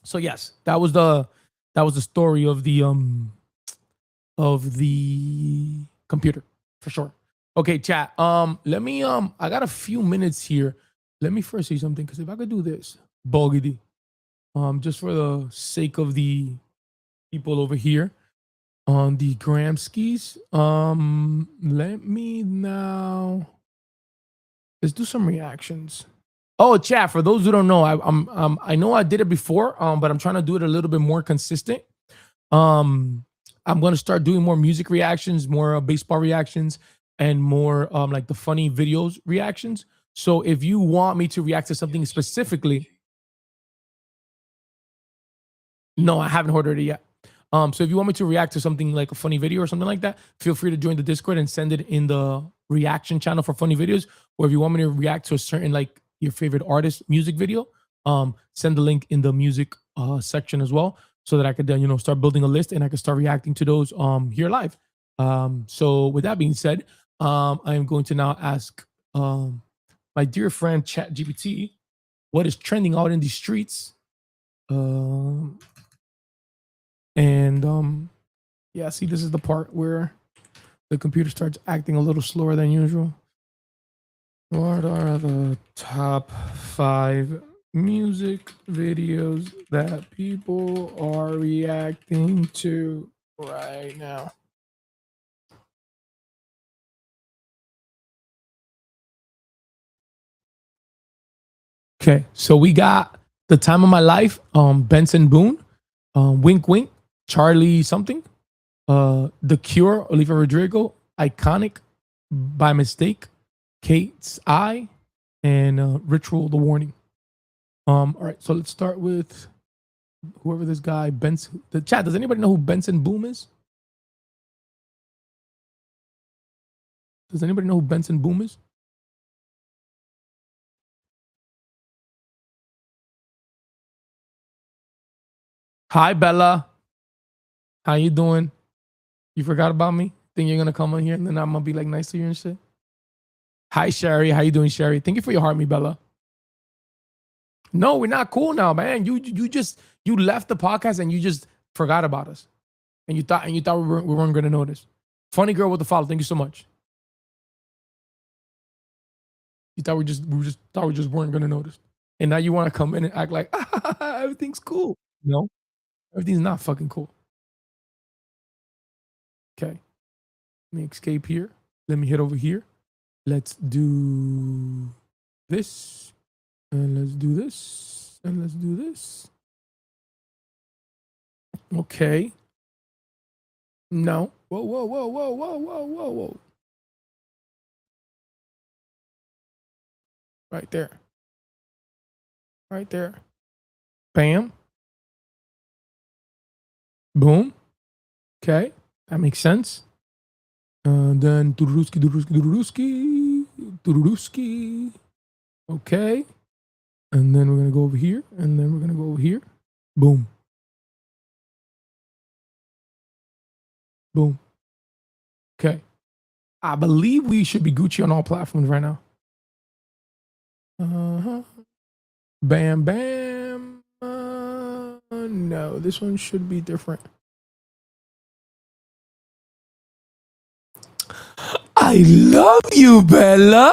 So yes, that was the story of the computer for sure. Okay, chat. Let me I got a few minutes here. Let me first say something because if I could do this, Bogedy, just for the sake of the people over here on the Gramskis, let me now let's do some reactions. Oh, chat. For those who don't know, I know I did it before, but I'm trying to do it a little bit more consistent. I'm gonna start doing more music reactions, more baseball reactions, and more like the funny videos reactions. So if you want me to react to something specifically, no, I haven't ordered it yet. So if you want me to react to something like a funny video or something like that, feel free to join the Discord and send it in the reaction channel for funny videos. Or if you want me to react to a certain like your favorite artist music video, send the link in the music section as well, so that I could then start building a list and I can start reacting to those here live. So with that being said, I am going to now ask my dear friend ChatGPT what is trending out in the streets. And yeah, see, this is the part where the computer starts acting a little slower than usual. What are the top 5 music videos that people are reacting to right now? Okay, so we got The Time of My Life, Benson Boone, Wink Wink, Charlie something, The Cure, Olivia Rodrigo, Iconic, By Mistake, Kate's Eye, and Ritual the Warning. All right, so let's start with whoever this guy Benson. The chat. Does anybody know who Benson Boom is? Does anybody know who Benson Boom is? Hi Bella, how you doing? You forgot about me? Think you're gonna come on here and then I'm gonna be like nice to you and shit? Hi Sherry, how you doing, Sherry? Thank you for your heart, me Bella. No, we're not cool now, man. You left the podcast and you just forgot about us, and you thought we weren't gonna notice. Funny girl with the follow. Thank you so much. You thought we just weren't gonna notice, and now you want to come in and act like everything's cool. No, everything's not fucking cool. Okay, let me escape here. Let me hit over here. Let's do this, and let's do this, and let's do this. Okay. No. Whoa, whoa, whoa, whoa, whoa, whoa, whoa, whoa. Right there. Right there. Bam. Boom. Okay. That makes sense. Then Duruski, Duruski, Duruski, Duruski. Okay. And then we're going to go over here. And then we're going to go over here. Boom. Boom. Okay. I believe we should be Gucci on all platforms right now. Uh-huh. Bam, bam. No, this one should be different. I love you, Bella.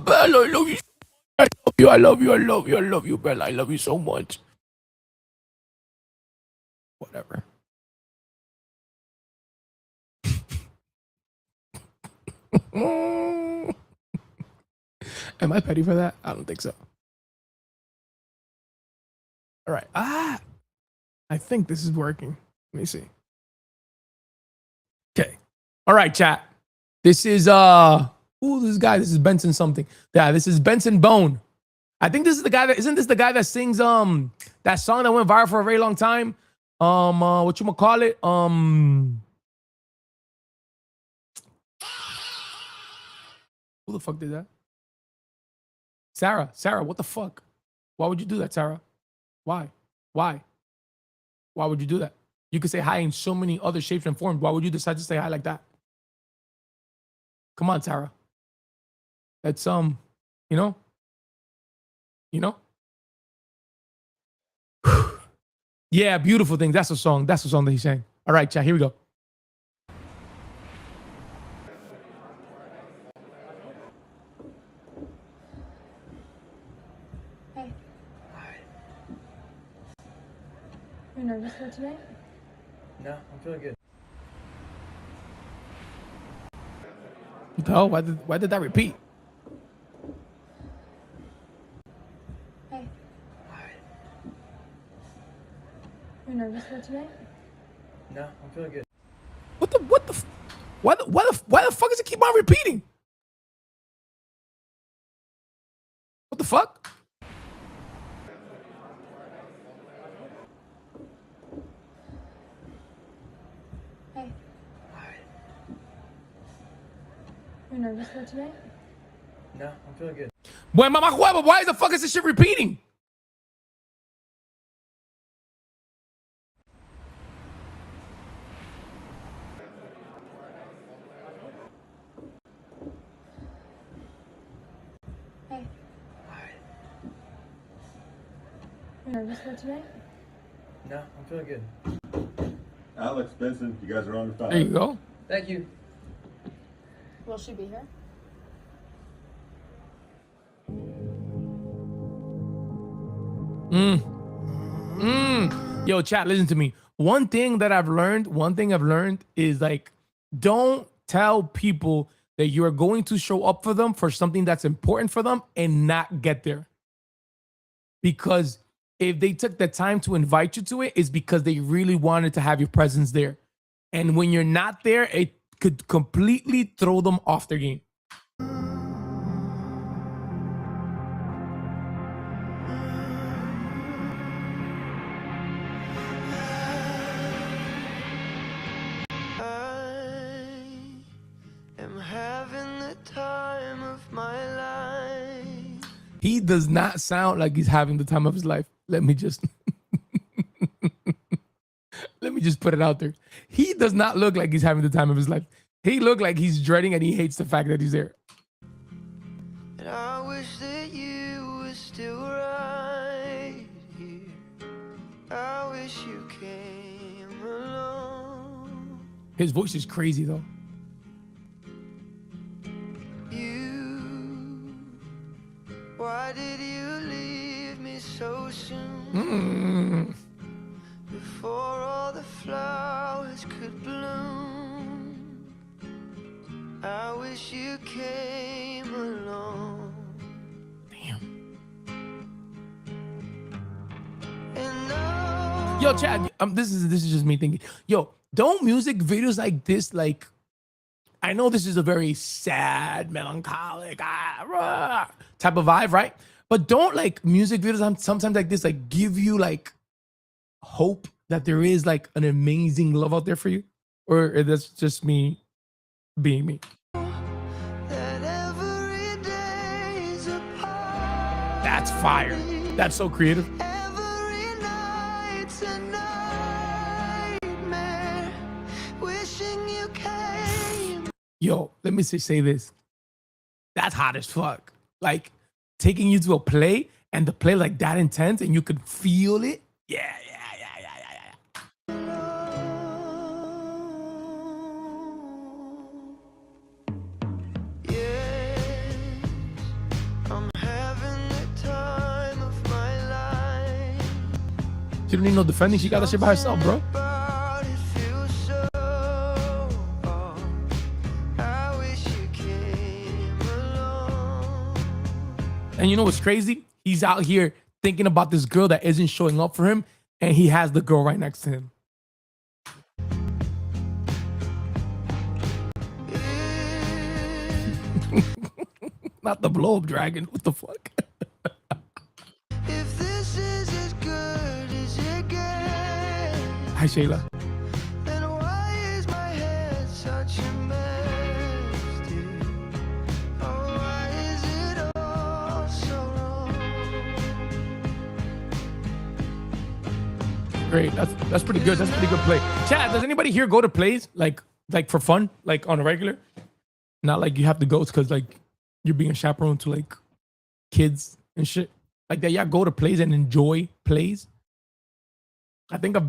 Bella, I love you. I love you. I love you. I love you. I love you, Bella. I love you so much. Whatever. Am I petty for that? I don't think so. All right. I think this is working. Let me see. Okay. All right, chat. This is who's this guy? This is Benson something. Yeah, this is Benson Bone. I think this is the guy that isn't this the guy that sings that song that went viral for a very long time? What you call it? Who the fuck did that? Sarah, what the fuck? Why would you do that, Sarah? Why? Why would you do that? You could say hi in so many other shapes and forms. Why would you decide to say hi like that? Come on, Sarah. That's you know? Yeah, beautiful thing. That's a song. That's the song that he sang. All right, chat. Here we go. Hey. Hi. You're nervous for today? No, I'm feeling good. What the hell? Why did that repeat? Hey. Hi. You're nervous for today? No, I'm feeling good. Why the fuck does it keep on repeating? What the fuck? Hey. Hi. You're nervous for today? No, I'm feeling good. Boy, mama huevo, why the fuck is this shit repeating? Hey. Hi. You're nervous for today? No, I'm feeling good. Alex, Benson, you guys are on the phone. There you go. Thank you. Will she be here? Yo, chat, listen to me. One thing I've learned is like, don't tell people that you are going to show up for them for something that's important for them and not get there. Because if they took the time to invite you to it, it's because they really wanted to have your presence there. And when you're not there, it could completely throw them off their game. He does not sound like he's having the time of his life. Let me just put it out there. He does not look like he's having the time of his life. He looked like he's dreading and he hates the fact that he's there. And I wish that you were still right here. I wish you came along. His voice is crazy though. Why did you leave me so soon? Before all the flowers could bloom. I wish you came along. Damn. And no. Yo, Chad, this is just me thinking. Yo, don't music videos like this, like, I know this is a very sad, melancholic type of vibe, right? But don't like music videos sometimes like this, like give you like hope that there is like an amazing love out there for you? Or that's just me being me? That's fire. That's so creative. Yo, let me say this. That's hot as fuck. Like taking you to a play and the play like that intense and you could feel it. Yeah. I'm having the time of my life. She don't need no defending. She got that shit by herself, bro. And you know what's crazy? He's out here thinking about this girl that isn't showing up for him, and he has the girl right next to him. Not the blow up dragon. What the fuck? If this is as good as it gets, Hi, Shayla. then why is my head such a mess, dear? Oh, why is it all so wrong? Great. That's pretty good. That's pretty good play. Chat, does anybody here go to plays like for fun, like on a regular? Not like you have to go because like you're being a chaperone to like kids and shit like that. Yeah, go to plays and enjoy plays. I think I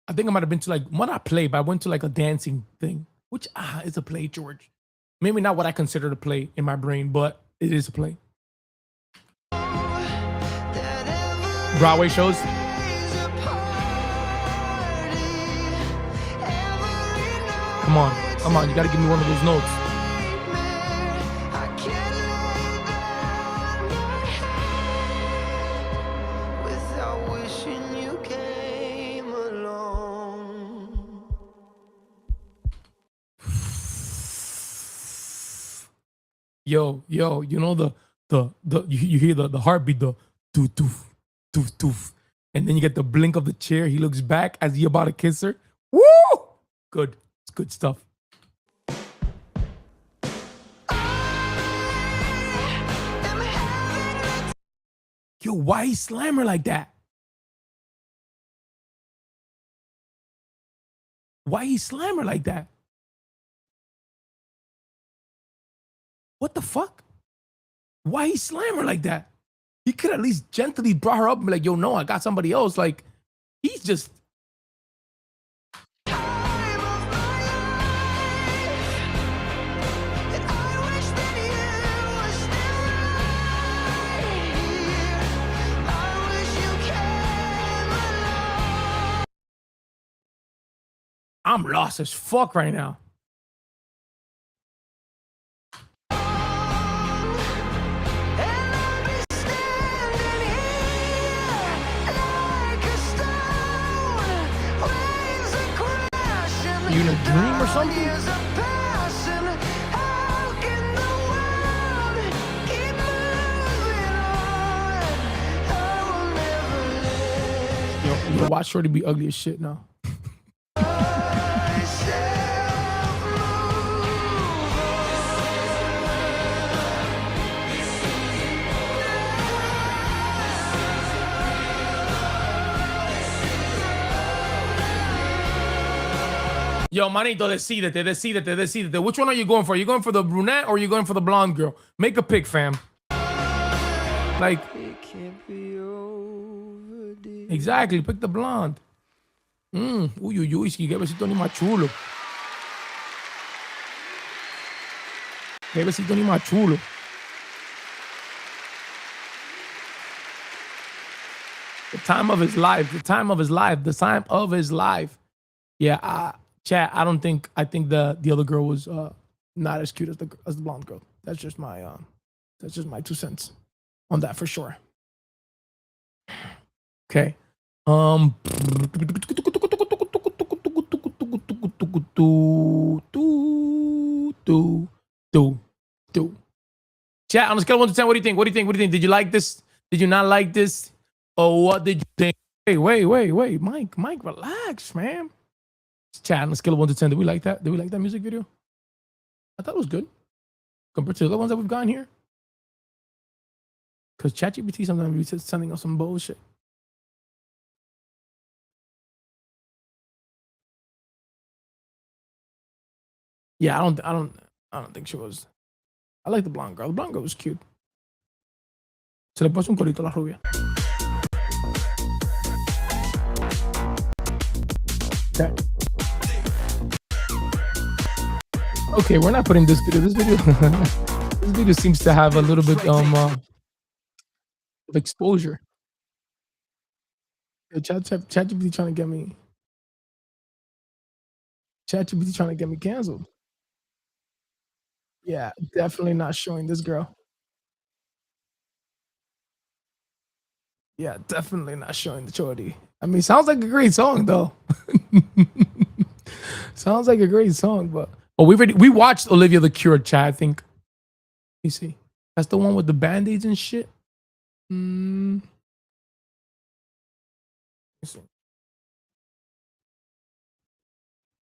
might have been to like, well, not play, but I went to like a dancing thing, which is a play, George. Maybe not what I consider to play in my brain, but it is a play. Broadway shows. Come on, you gotta give me one of those notes. I can't lay down my head without wishing you came along. Yo, you know the you hear the heartbeat, the doof doof doof doof, and then you get the blink of the chair. He looks back as he about to kiss her. Woo! Good. It's good stuff. Yo, why he slam her like that? Why he slam her like that? What the fuck? Why he slam her like that? He could at least gently brought her up and be like, yo, no, I got somebody else. Like, he's just... I'm lost as fuck right now. You in a dream or something? Yo, watch Shorty be ugly as shit now. Yo, manito, decídete. Which one are you going for? You going for the brunette or you going for the blonde girl? Make a pick, fam. Like, It can't be over, dear. exactly, pick the blonde. Uy, si qué besito ni más chulo. Qué besito ni más chulo. The time of his life. Yeah, chat, I think the other girl was not as cute as the blonde girl. That's just my 2 cents on that for sure. Okay. Chat, on a scale of 1 to 10, what do you think? Did you like this? Did you not like this? Or what did you think? Hey, wait, Mike, relax, man. Chat, on a scale of 1 to 10, did we like that? Did we like that music video? I thought it was good compared to the other ones that we've gotten here. Because ChatGPT sometimes be sending us some bullshit. Yeah, I don't think she was. I like the blonde girl. The blonde girl was cute. Se le puso un corito a la rubia. Okay. Okay, we're not putting this video. This video seems to have a little bit of exposure. ChatGPT trying to get me. ChatGPT trying to get me canceled. Yeah, definitely not showing this girl. Yeah, definitely not showing the Chody. I mean, sounds like a great song though. Sounds like a great song, but we watched Olivia the Cure, chat. I think. You see, That's the one with the band-aids and shit. Let's see.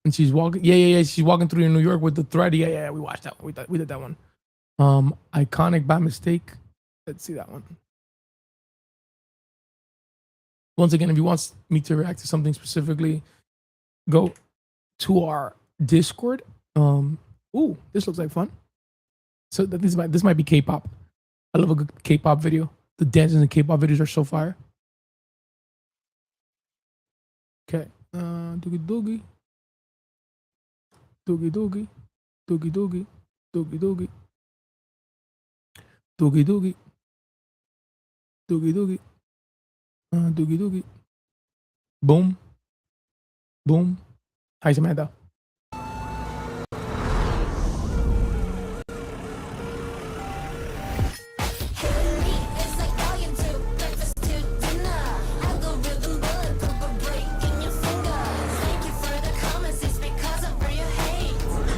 And she's walking. Yeah. She's walking through New York with the thread. Yeah. We watched that one. We did that one. Iconic by Mistake. Let's see that one. Once again, if you want me to react to something specifically, go to our Discord. Ooh, this looks like fun. So this might be K-pop. I love a good K-pop video. The dances in K-pop videos are so fire. Okay. Doogie doogie. Doogie doogie. Doogie doogie. Doogie doogie. Doogie doogie. Doogie doogie. Doogie doogie. Boom. Boom. Hi, Samantha.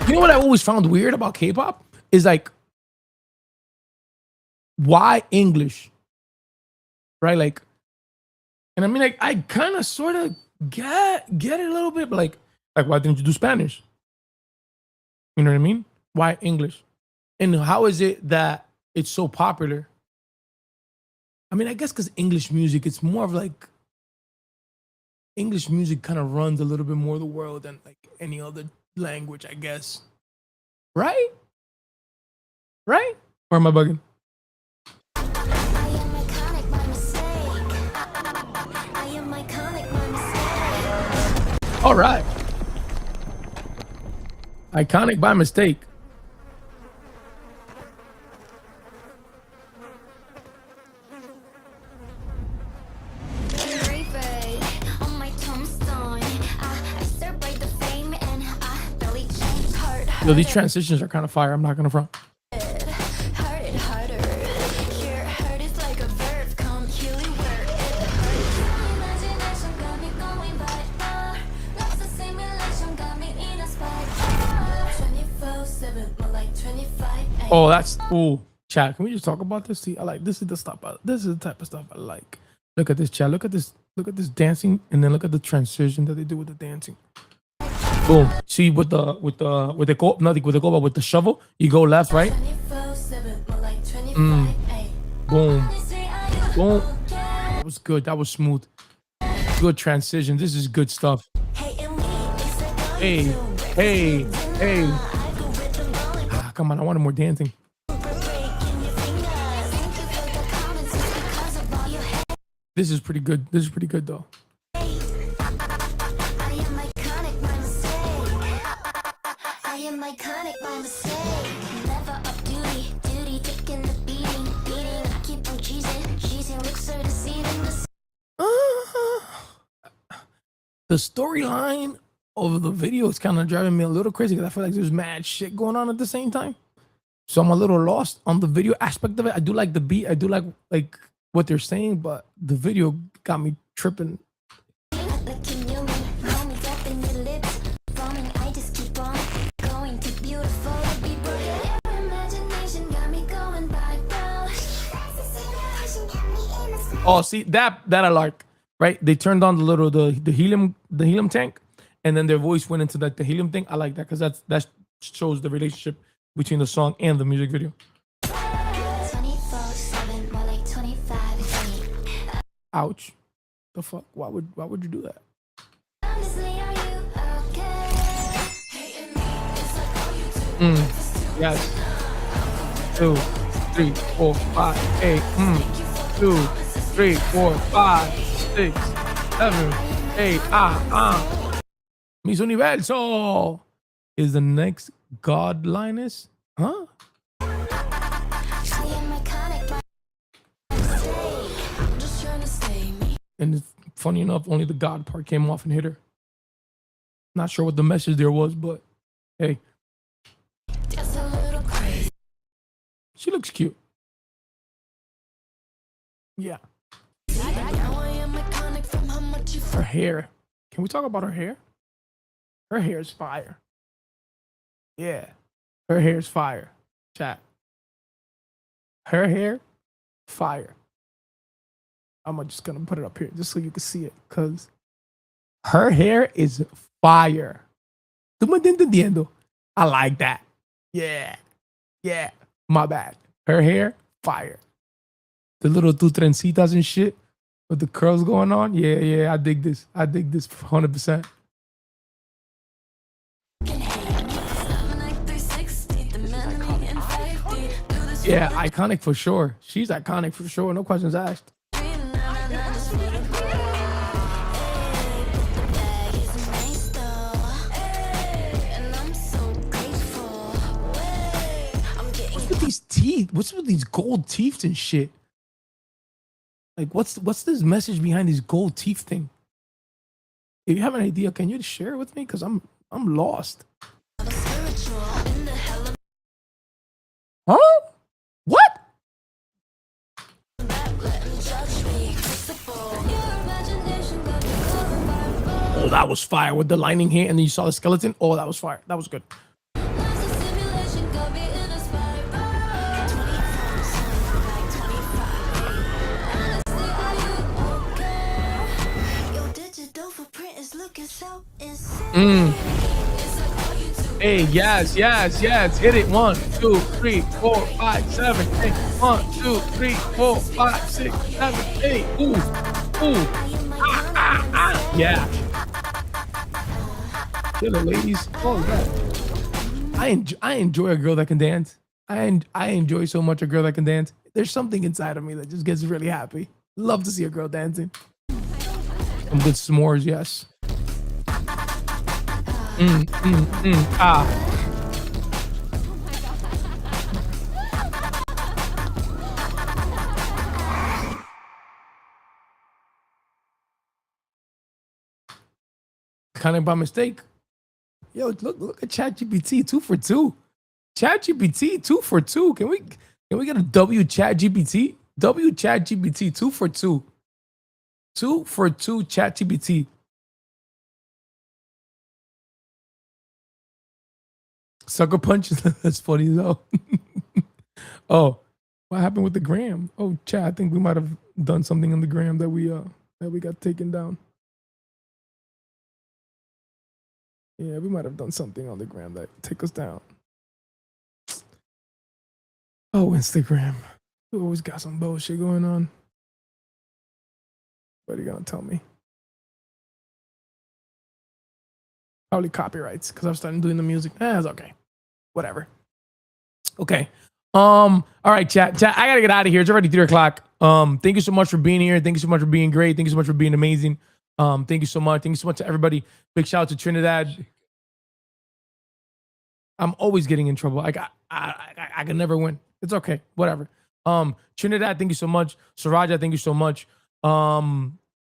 You know what I always found weird about K-pop is like, why English, right? Like, and I mean, like, I kind of sort of get it a little bit, but like why didn't you do Spanish? You know what I mean? Why English? And how is it that it's so popular? I mean, I guess because English music, it's more of like English music kind of runs a little bit more the world than like any other language, I guess. Right? Right? Or am I bugging? All right. Iconic by Mistake. Yo, these transitions are kind of fire. I'm not gonna front. Oh, that's ooh, chat. Can we just talk about this? See, I like this is the stuff. This is the type of stuff I like. Look at this, chat. Look at this. Look at this dancing, and then look at the transition that they do with the dancing. Boom. See with the with the shovel, you go left, right? Boom. Boom. That was good. That was smooth. Good transition. This is good stuff. Hey. Ah, come on, I wanted more dancing. This is pretty good. This is pretty good though. The storyline of the video is kind of driving me a little crazy because I feel like there's mad shit going on at the same time. So I'm a little lost on the video aspect of it. I do like the beat. I do like what they're saying, but the video got me tripping. Oh, see that I like, right? They turned on the helium tank, and then their voice went into the helium thing. I like that because that shows the relationship between the song and the music video. Ouch! The fuck? Why would you do that? Yes. 2, 3, 4, 5, 8. 2, 3, 4, 5, 6, 7, 8. Miss Universo is the next God Linus, huh? And it's funny enough, only the God part came off and hit her. Not sure what the message there was, but hey. She looks cute. Yeah. Her hair. Can we talk about her hair? Her hair is fire. Yeah. Her hair is fire. Chat. Her hair, fire. I'm just gonna put it up here just so you can see it, cause her hair is fire. ¿Tú me estás entendiendo? I like that. Yeah, yeah. My bad. Her hair, fire. The little two trencitas and shit with the curls going on. Yeah, yeah. I dig this. I dig this 100%. Yeah, iconic for sure. She's iconic for sure. No questions asked. What's with these teeth? What's with these gold teeth and shit? Like, what's this message behind these gold teeth thing? If you have an idea, can you share it with me? Because I'm lost. Huh? What? Oh, that was fire with the lightning here, and then you saw the skeleton. Oh, that was fire. That was good. Hey, yes, yes, yes. Hit it. 1, 2, 3, 4, 5, 7, 8. 1, 2, 3, 4, 5, 6, 7, 8. Ooh, ooh. Yeah. Kill it, ladies. Oh, yeah. I enjoy a girl that can dance. I enjoy so much a girl that can dance. There's something inside of me that just gets really happy. Love to see a girl dancing. Some good s'mores, yes. Kind of by mistake. Yo, look at ChatGPT 2 for 2. ChatGPT 2 for 2. Can we get a W ChatGPT? W ChatGPT 2 for 2. 2 for 2 ChatGPT. Sucker punch. That's funny though. Oh, what happened with the gram? Oh, chat. I think we might have done something on the gram that we got taken down. Yeah, we might have done something on the gram that took us down. Oh, Instagram. You always got some bullshit going on. What are you gonna tell me? Probably copyrights because I'm starting doing the music. It's okay. Whatever. Okay. All right, chat. I gotta get out of here. It's already 3 o'clock. Thank you so much for being here. Thank you so much for being great. Thank you so much for being amazing. Thank you so much. Thank you so much to everybody. Big shout out to Trinidad. I'm always getting in trouble. I can never win. It's okay. Whatever. Trinidad, thank you so much. Saraja, thank you so much.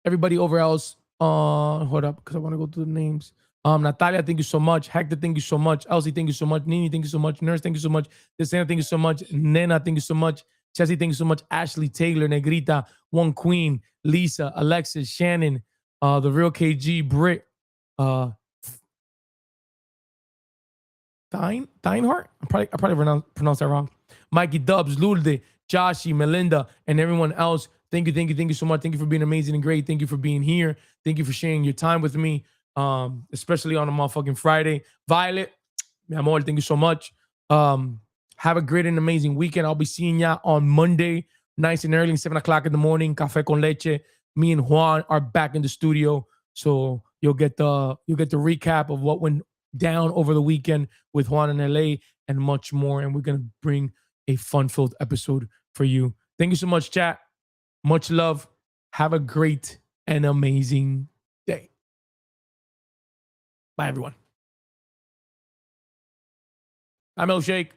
Everybody over else. Hold up, because I want to go through the names. Natalia, thank you so much. Hector, thank you so much. Elsie, thank you so much. Nini, thank you so much. Nurse, thank you so much. Desena, thank you so much. Nena, thank you so much. Chelsea, thank you so much. Ashley, Taylor, Negrita, One Queen, Lisa, Alexis, Shannon, the real KG, Britt, Deinhart? I probably pronounced that wrong. Mikey Dubs, Lourdes, Joshi, Melinda, and everyone else. Thank you so much. Thank you for being amazing and great. Thank you for being here. Thank you for sharing your time with me, especially on a motherfucking Friday. Violet, mi amor, thank you so much. Have a great and amazing weekend. I'll be seeing ya on Monday, nice and early, 7 o'clock in the morning. Café con leche. Me and Juan are back in the studio, so you'll get the recap of what went down over the weekend with Juan in LA and much more. And we're gonna bring a fun-filled episode for you. Thank you so much, chat. Much love. Have a great and amazing day. Bye, everyone. I'm Milkshake.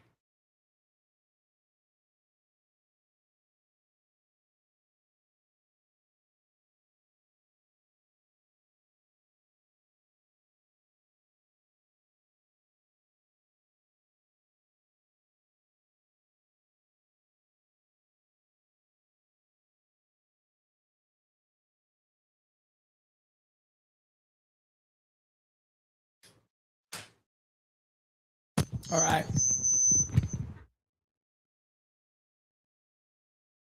All right.